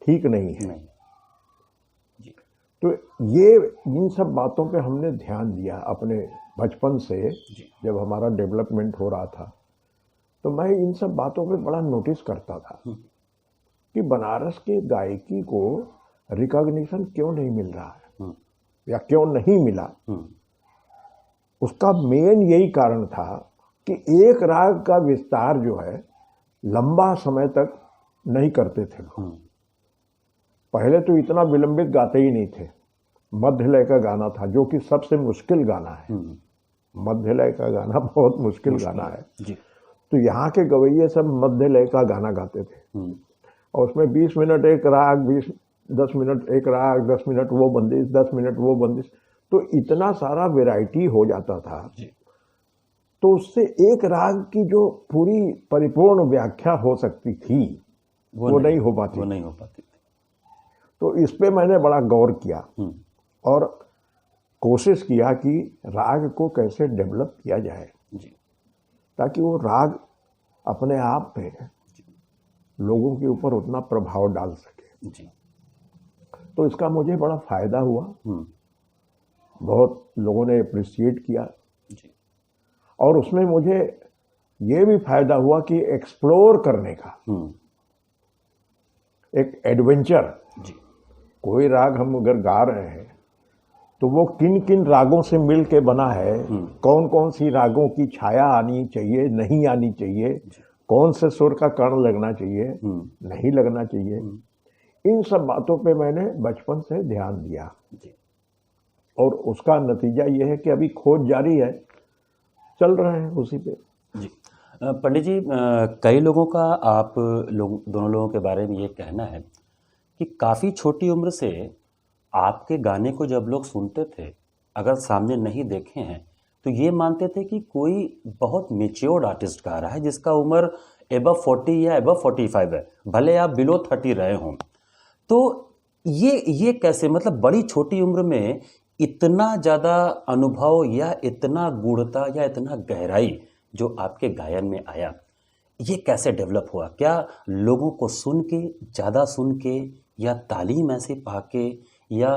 ठीक नहीं है। तो ये इन सब बातों पे हमने ध्यान दिया अपने बचपन से। जब हमारा डेवलपमेंट हो रहा था तो मैं इन सब बातों पे बड़ा नोटिस करता था कि बनारस के गायकी को रिकॉग्निशन क्यों नहीं मिल रहा है या क्यों नहीं मिला। उसका मेन यही कारण था कि एक राग का विस्तार जो है लंबा समय तक नहीं करते थे लोग। पहले तो इतना विलंबित गाते ही नहीं थे। मध्य लय का गाना था जो कि सबसे मुश्किल गाना है। मध्य लय का गाना बहुत मुश्किल गाना है। जी। तो यहाँ के गवैये सब मध्य लय का गाना गाते थे और उसमें 20 मिनट एक राग, 10 मिनट एक राग, 10 मिनट वो बंदिश, 10 मिनट वो बंदिश। तो इतना सारा वैरायटी हो जाता था। तो उससे एक राग की जो पूरी परिपूर्ण व्याख्या हो सकती थी वो नहीं हो पाती। तो इस पे मैंने बड़ा गौर किया और कोशिश किया कि राग को कैसे डेवलप किया जाए ताकि वो राग अपने आप में लोगों के ऊपर उतना प्रभाव डाल सके। तो इसका मुझे बड़ा फायदा हुआ। बहुत लोगों ने अप्रिशिएट किया और उसमें मुझे ये भी फायदा हुआ कि एक्सप्लोर करने का एक एडवेंचर। कोई राग हम अगर गा रहे हैं तो वो किन किन रागों से मिल के बना है, कौन कौन सी रागों की छाया आनी चाहिए, नहीं आनी चाहिए, कौन से सुर का कर्ण लगना चाहिए, नहीं लगना चाहिए, इन सब बातों पे मैंने बचपन से ध्यान दिया। और उसका नतीजा ये है कि अभी खोज जारी है, चल रहे हैं उसी पे। जी पंडित जी, कई लोगों का आप दोनों लोगों के बारे में ये कहना है कि काफ़ी छोटी उम्र से आपके गाने को जब लोग सुनते थे, अगर सामने नहीं देखे हैं तो ये मानते थे कि कोई बहुत मेच्योर्ड आर्टिस्ट गा रहा है जिसका उम्र एबव 40 या एबव 45 है, भले आप बिलो 30 रहे हों। तो ये कैसे, मतलब बड़ी छोटी उम्र में इतना ज़्यादा अनुभव या इतना गूढ़ता या इतना गहराई जो आपके गायन में आया, ये कैसे डेवलप हुआ? क्या लोगों को सुन के, ज़्यादा सुन के, या तालीम ऐसे पाके, या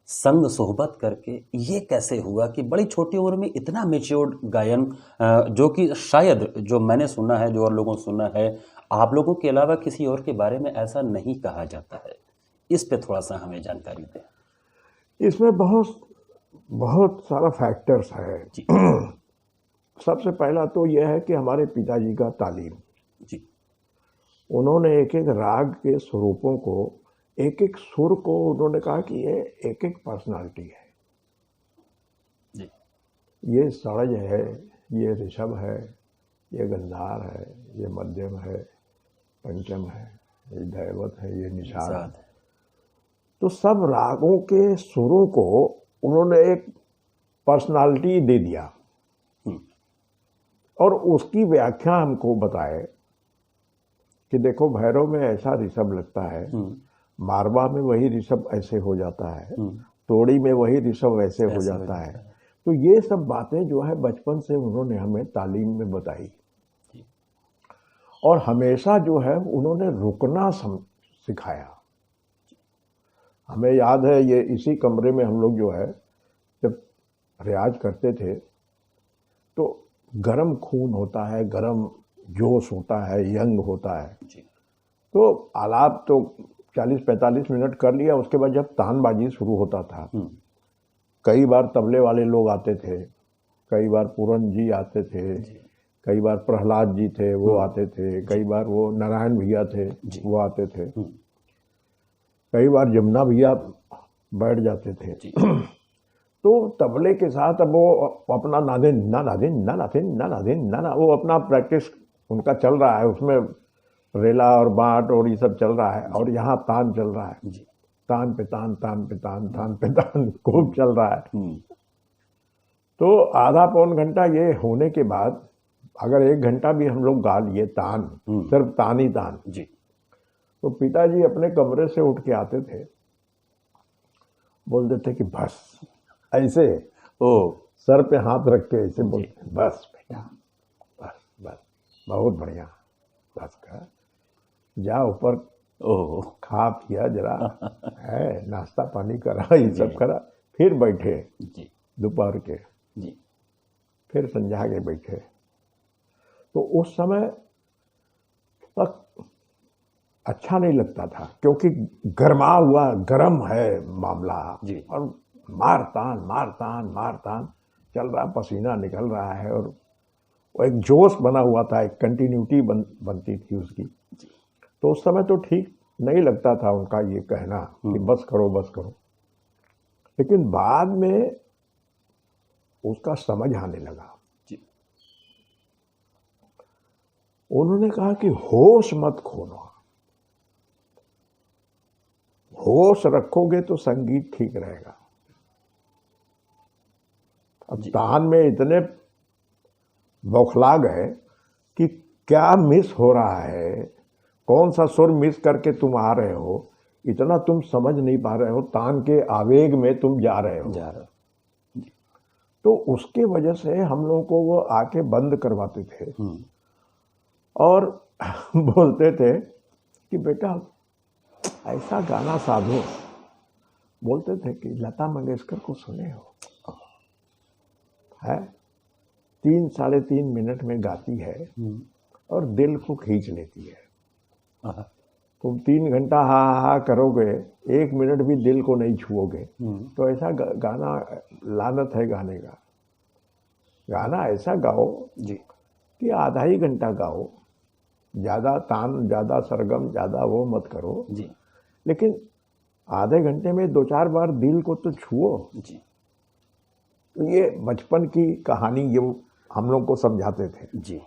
संग सोहबत करके, ये कैसे हुआ कि बड़ी छोटी उम्र में इतना मेच्योर्ड गायन, जो कि शायद जो मैंने सुना है, जो और लोगों ने सुना है, आप लोगों के अलावा किसी और के बारे में ऐसा नहीं कहा जाता है। इस पे थोड़ा सा हमें जानकारी दें। इसमें बहुत बहुत सारा फैक्टर्स है। जी सबसे पहला तो यह है कि हमारे पिताजी का तालीम, जी उन्होंने एक एक राग के स्वरूपों को, एक एक सुर को, उन्होंने कहा कि ये एक एक पर्सनालिटी है। जी ये सड़ज है, ये ऋषभ है, ये गंधार है, ये मध्यम है, पंचम है, ये दैवत है, ये निषाद है। साथ तो सब रागों के सुरों को उन्होंने एक पर्सनालिटी दे दिया और उसकी व्याख्या हमको बताए कि देखो भैरव में ऐसा ऋषभ लगता है, मारवा में वही ऋषभ ऐसे हो जाता है, तोड़ी में वही ऋषभ ऐसे हो जाता है। तो ये सब बातें जो है बचपन से उन्होंने हमें तालीम में बताई और हमेशा जो है उन्होंने रुकना सिखाया। हमें याद है, ये इसी कमरे में हम लोग जो है जब रियाज करते थे तो गरम खून होता है, गरम जोश होता है, यंग होता है। तो आलाप तो 40-45 मिनट कर लिया, उसके बाद जब तानबाजी शुरू होता था, कई बार तबले वाले लोग आते थे, कई बार पूरन जी आते थे, कई बार प्रहलाद जी थे वो आते थे, कई बार वो नारायण भैया थे वो आते थे, कई बार जमुना भैया बैठ जाते थे। तो तबले के साथ अब वो अपना नादिन ना नादिन ना नादिन ना नादिन ना ना, वो अपना प्रैक्टिस उनका चल रहा है, उसमें रेला और बाट और ये सब चल रहा है और यहाँ तान चल रहा है, तान पे तान, तान पे तान, तान पे तान खूब चल रहा है। तो आधा पौन घंटा ये होने के बाद अगर 1 घंटा भी हम लोग गा लिए तान, सिर्फ तान ही तान, तो पिताजी अपने कमरे से उठ के आते थे, बोलते थे कि बस, ऐसे सर पे हाथ रख के ऐसे बोलते, बस बेटा, बस बस, बहुत बढ़िया, बस कर, जा ऊपर खा पिया जरा है, नाश्ता पानी करा, ये सब करा, फिर बैठे दोपहर के, फिर संध्या के बैठे। तो उस समय तक अच्छा नहीं लगता था क्योंकि गरमा हुआ, गरम है मामला और मार तान चल रहा, पसीना निकल रहा है और वो एक जोश बना हुआ था, एक कंटिन्यूटी बनती थी उसकी। तो उस समय तो ठीक नहीं लगता था उनका ये कहना कि बस करो बस करो, लेकिन बाद में उसका समझ आने लगा। उन्होंने कहा कि होश मत खोना, होश रखोगे तो संगीत ठीक रहेगा। अब तान में इतने बौखला गए कि क्या मिस हो रहा है, कौन सा सुर मिस करके तुम आ रहे हो, इतना तुम समझ नहीं पा रहे हो, तान के आवेग में तुम जा रहे हो। तो उसके वजह से हम लोगों को वो आके बंद करवाते थे और बोलते थे कि बेटा ऐसा गाना साधो। बोलते थे कि लता मंगेशकर को सुने हो, है 3-3.5 मिनट में गाती है और दिल को खींच लेती है। तुम 3 घंटा हा हा हा करोगे, 1 मिनट भी दिल को नहीं छुओगे, तो ऐसा गाना लानत है गाने का। गाना ऐसा गाओ जी कि आधा ही घंटा गाओ, ज़्यादा तान, ज़्यादा सरगम, ज़्यादा वो मत करो, जी लेकिन आधे घंटे में 2-4 बार दिल को तो छुओ। जी तो ये बचपन की कहानी ये हम लोग को समझाते थे, जी।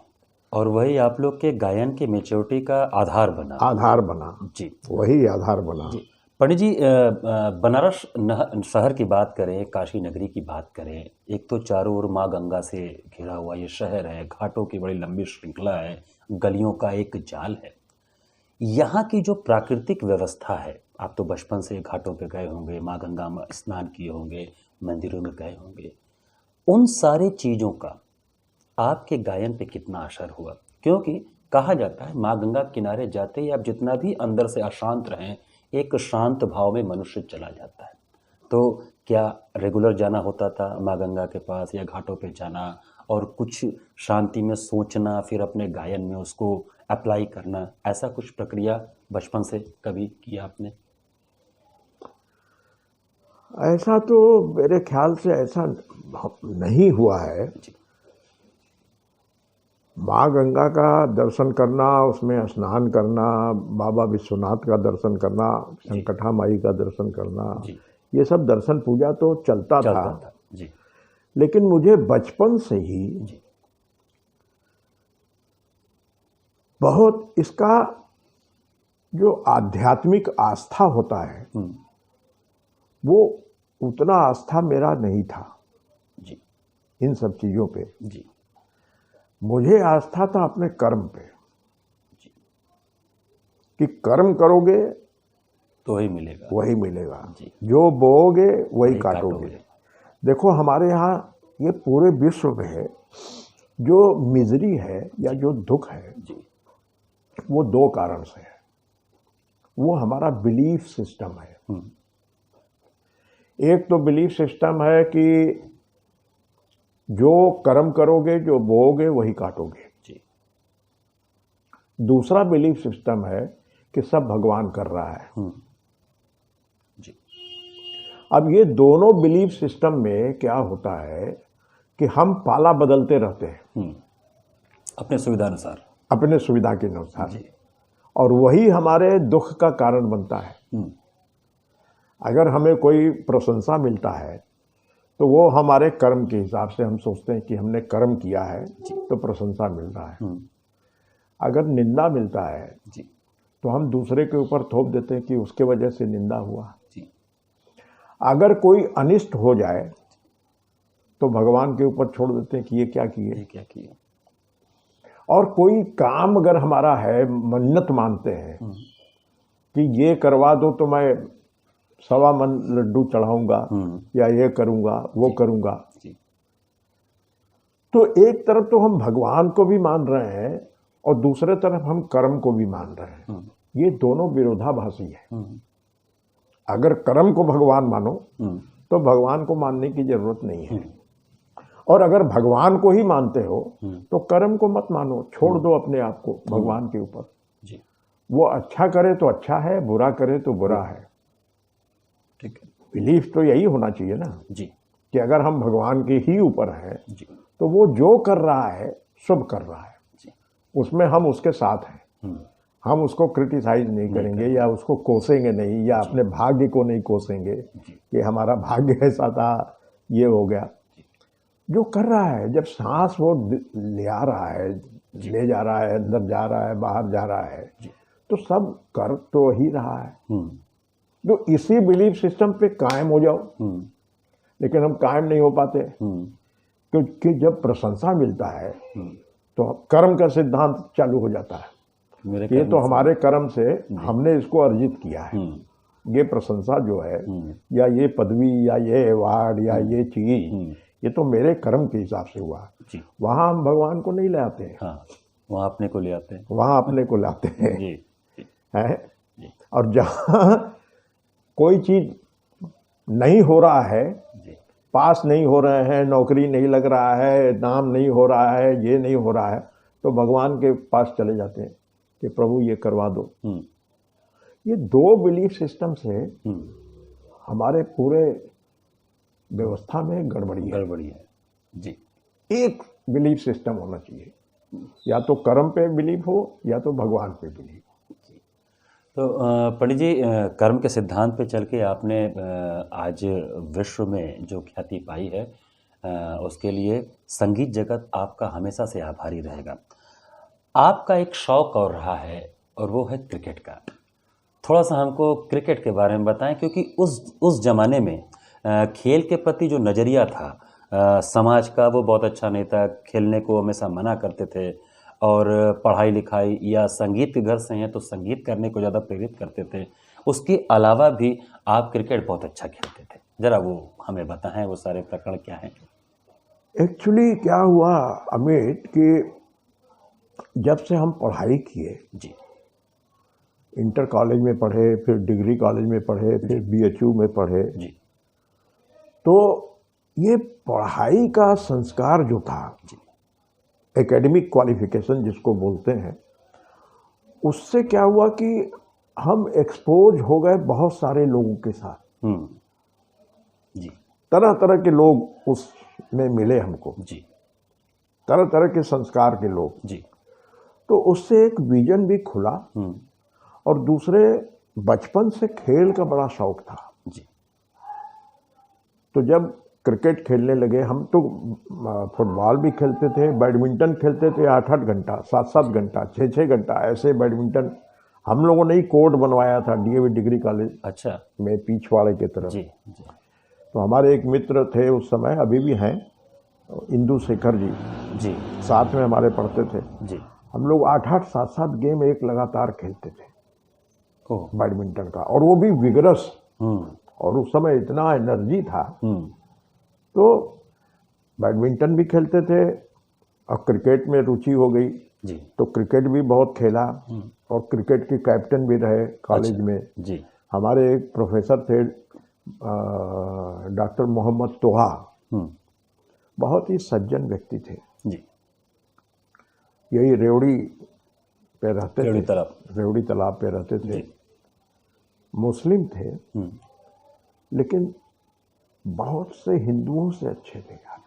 और वही आप लोग के गायन की मैच्योरिटी का आधार बना। आधार बना, जी वही आधार बना। जी। पंडित जी, बनारस शहर की बात करें, काशी नगरी की बात करें, एक तो चारों ओर माँ गंगा से घिरा हुआ ये शहर है, घाटों की बड़ी लंबी श्रृंखला है, गलियों का एक जाल है। यहाँ की जो प्राकृतिक व्यवस्था है, आप तो बचपन से घाटों पे गए होंगे, माँ गंगा में स्नान किए होंगे, मंदिरों में गए होंगे, उन सारे चीज़ों का आपके गायन पे कितना असर हुआ? क्योंकि कहा जाता है माँ गंगा के किनारे जाते ही आप जितना भी अंदर से अशांत रहें, एक शांत भाव में मनुष्य चला जाता है। तो क्या रेगुलर जाना होता था माँ गंगा के पास या घाटों पे जाना और कुछ शांति में सोचना, फिर अपने गायन में उसको अप्लाई करना, ऐसा कुछ प्रक्रिया बचपन से कभी किया आपने? ऐसा तो मेरे ख्याल से ऐसा नहीं हुआ है। जी माँ गंगा का दर्शन करना, उसमें स्नान करना, बाबा विश्वनाथ का दर्शन करना, संकटा माई का दर्शन करना, जी ये सब दर्शन पूजा तो चलता था। था। जी लेकिन मुझे बचपन से ही जी बहुत इसका जो आध्यात्मिक आस्था होता है, वो उतना आस्था मेरा नहीं था जी इन सब चीज़ों पे। जी मुझे आस्था था अपने कर्म पे, जी। कि कर्म करोगे तो ही मिलेगा। वही मिलेगा, जी। जो बोओगे वही वही काटोगे। काटोगे। देखो हमारे यहाँ ये पूरे विश्व में जो मिजरी है या जो दुख है, जी वो 2 कारण से है। वो हमारा बिलीफ सिस्टम है। एक तो बिलीफ सिस्टम है कि जो कर्म करोगे, जो बोओगे वही काटोगे। जी दूसरा बिलीफ सिस्टम है कि सब भगवान कर रहा है। जी अब ये दोनों बिलीफ सिस्टम में क्या होता है कि हम पाला बदलते रहते हैं अपने सुविधा अनुसार, अपने सुविधा के अनुसार, जी और वही हमारे दुख का कारण बनता है। अगर हमें कोई प्रशंसा मिलता है तो वो हमारे कर्म के हिसाब से हम सोचते हैं कि हमने कर्म किया है तो प्रशंसा मिल रहा है। अगर निंदा मिलता है जी तो हम दूसरे के ऊपर थोप देते हैं कि उसके वजह से निंदा हुआ। जी अगर कोई अनिष्ट हो जाए तो भगवान के ऊपर छोड़ देते हैं कि ये क्या किए। ये क्या किया। और कोई काम अगर हमारा है, मन्नत मानते हैं कि ये करवा दो तो मैं 1.25 मन लड्डू चढ़ाऊंगा या ये करूंगा वो करूंगा। जी तो एक तरफ तो हम भगवान को भी मान रहे हैं और दूसरे तरफ हम कर्म को भी मान रहे हैं। ये दोनों विरोधाभासी है। अगर कर्म को भगवान मानो तो भगवान को मानने की जरूरत नहीं है, और अगर भगवान को ही मानते हो तो कर्म को मत मानो, छोड़ दो अपने आप को भगवान के ऊपर। जी वो अच्छा करे तो अच्छा है, बुरा करे तो बुरा है। ठीक है। बिलीफ तो यही होना चाहिए ना जी कि अगर हम भगवान के ही ऊपर हैं जी तो वो जो कर रहा है शुभ कर रहा है, जी उसमें हम उसके साथ हैं। हम उसको क्रिटिसाइज नहीं करेंगे या उसको कोसेंगे नहीं, या अपने भाग्य को नहीं कोसेंगे कि हमारा भाग्य ऐसा था, ये हो गया। जो कर रहा है, जब सांस वो ले आ रहा है, ले जा रहा है, अंदर जा रहा है, बाहर जा रहा है, तो सब कर तो ही रहा है। तो इसी बिलीफ सिस्टम पे कायम हो जाओ। लेकिन हम कायम नहीं हो पाते, क्योंकि जब प्रशंसा मिलता है तो कर्म का सिद्धांत चालू हो जाता है। ये तो हमारे कर्म से हमने इसको अर्जित किया है। ये प्रशंसा जो है या ये पदवी या ये अवार्ड या ये चीज, ये तो मेरे कर्म के हिसाब से हुआ। वहां हम भगवान को नहीं ले आते हैं। हाँ, वहाँ अपने को ले आते हैं। वहां अपने को लाते हैं। जी है। और जहां कोई चीज नहीं हो रहा है, पास नहीं हो रहे हैं, नौकरी नहीं लग रहा है, नाम नहीं हो रहा है, ये नहीं हो रहा है, तो भगवान के पास चले जाते हैं कि प्रभु ये करवा दो। ये दो बिलीफ सिस्टम से हम्म, हमारे पूरे व्यवस्था में गड़बड़ी है। गड़बड़ी है जी। एक बिलीफ सिस्टम होना चाहिए, या तो कर्म पे बिलीफ हो या तो भगवान पे बिलीफ हो। तो पंडित जी, कर्म के सिद्धांत पे चल के आपने आज विश्व में जो ख्याति पाई है, उसके लिए संगीत जगत आपका हमेशा से आभारी रहेगा। आपका एक शौक और रहा है, और वो है क्रिकेट का। थोड़ा सा हमको क्रिकेट के बारे में बताएं, क्योंकि उस ज़माने में खेल के प्रति जो नज़रिया था समाज का, वो बहुत अच्छा नहीं था। खेलने को हमेशा मना करते थे, और पढ़ाई लिखाई या संगीत के घर से हैं तो संगीत करने को ज़्यादा प्रेरित करते थे। उसके अलावा भी आप क्रिकेट बहुत अच्छा खेलते थे। ज़रा वो हमें बताएं, वो सारे प्रकरण क्या हैं? एक्चुअली क्या हुआ अमित कि जब से हम पढ़ाई किए, जी इंटर कॉलेज में पढ़े, फिर डिग्री कॉलेज में पढ़े, फिर बीएचयू में पढ़े, जी तो ये पढ़ाई का संस्कार जो था, एकेडमिक क्वालिफिकेशन जिसको बोलते हैं, उससे क्या हुआ कि हम एक्सपोज हो गए बहुत सारे लोगों के साथ। जी तरह तरह के लोग उसमें मिले हमको, जी तरह तरह के संस्कार के लोग। जी तो उससे एक विजन भी खुला, और दूसरे बचपन से खेल का बड़ा शौक था। जी तो जब क्रिकेट खेलने लगे, हम तो फुटबॉल भी खेलते थे, बैडमिंटन खेलते थे 8-8 घंटा, 7-7 घंटा, 6-6 घंटा ऐसे बैडमिंटन हम लोगों ने ही कोर्ट बनवाया था डीएवी डिग्री कॉलेज अच्छा में, पिछवाड़े की तरफ। जी जी तो हमारे एक मित्र थे उस समय, अभी भी हैं, इंदु शेखर जी, जी साथ में हमारे पढ़ते थे। जी हम लोग 8-8, 7-7 गेम एक लगातार खेलते थे ओह बैडमिंटन का, और वो भी विगरस। हम्म और उस समय इतना एनर्जी था, हम्म तो बैडमिंटन भी खेलते थे और क्रिकेट में रुचि हो गई, जी तो क्रिकेट भी बहुत खेला, और क्रिकेट के कैप्टन भी रहे कॉलेज में। जी हमारे एक प्रोफेसर थे डॉक्टर मोहम्मद तोहा, बहुत ही सज्जन व्यक्ति थे। जी यही रेवड़ी पे रहते रेवड़ी थे, तालाब। रेवड़ी तालाब पे रहते थे। जी मुस्लिम थे, लेकिन बहुत से हिंदुओं से अच्छे थे यार।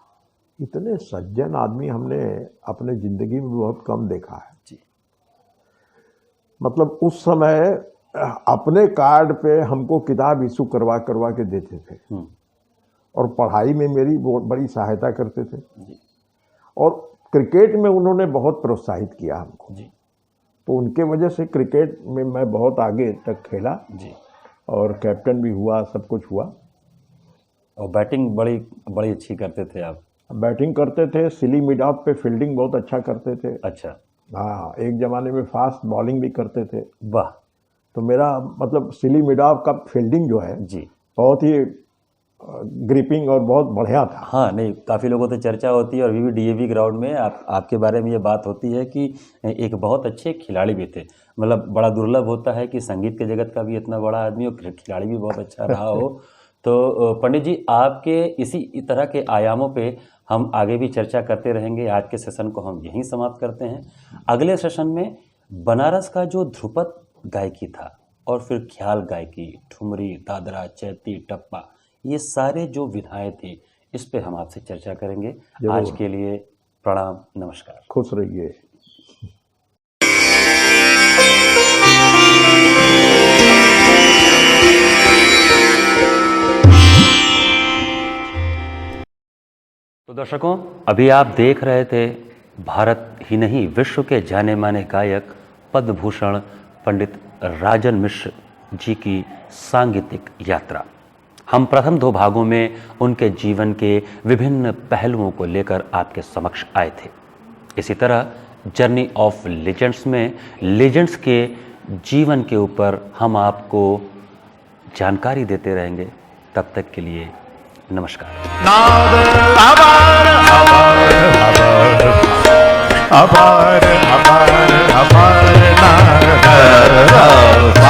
इतने सज्जन आदमी हमने अपने ज़िंदगी में बहुत कम देखा है। जी मतलब उस समय अपने कार्ड पे हमको किताब इशू करवा करवा के देते थे, और पढ़ाई में मेरी बहुत बड़ी सहायता करते थे, और क्रिकेट में उन्होंने बहुत प्रोत्साहित किया हमको। जी तो उनके वजह से क्रिकेट में मैं बहुत आगे तक खेला, जी और कैप्टन भी हुआ, सब कुछ हुआ। और बैटिंग बड़ी बड़ी अच्छी करते थे आप? बैटिंग करते थे, सिली मिड ऑफ पे फील्डिंग बहुत अच्छा करते थे। अच्छा हाँ, एक ज़माने में फास्ट बॉलिंग भी करते थे। वाह तो मेरा मतलब सिली मिड ऑफ का फील्डिंग जो है जी बहुत ही ग्रिपिंग और बहुत बढ़िया था। हाँ, नहीं, काफ़ी लोगों से चर्चा होती है, और अभी भी डीएवी ग्राउंड में आपके बारे में ये बात होती है कि एक बहुत अच्छे खिलाड़ी भी थे। मतलब बड़ा दुर्लभ होता है कि संगीत के जगत का भी इतना बड़ा आदमी और खिलाड़ी भी बहुत अच्छा रहा हो। तो पंडित जी, आपके इसी तरह के आयामों पे हम आगे भी चर्चा करते रहेंगे। आज के सेशन को हम यहीं समाप्त करते हैं। अगले सेशन में बनारस का जो ध्रुपद गायकी था, और फिर ख्याल गायकी, ठुमरी, दादरा, चैती, टप्पा, ये सारे जो विधाएं थी, इस पे हम आपसे चर्चा करेंगे। आज के लिए प्रणाम, नमस्कार। खुश रहिए। तो दर्शकों, अभी आप देख रहे थे भारत ही नहीं विश्व के जाने माने गायक पद्म भूषण पंडित राजन मिश्र जी की सांगीतिक यात्रा। हम प्रथम 2 भागों में उनके जीवन के विभिन्न पहलुओं को लेकर आपके समक्ष आए थे। इसी तरह जर्नी ऑफ लेजेंड्स में लेजेंड्स के जीवन के ऊपर हम आपको जानकारी देते रहेंगे। तब तक के लिए नमस्कार। नाद अपार अपार अपार अपार अपार अपार नाद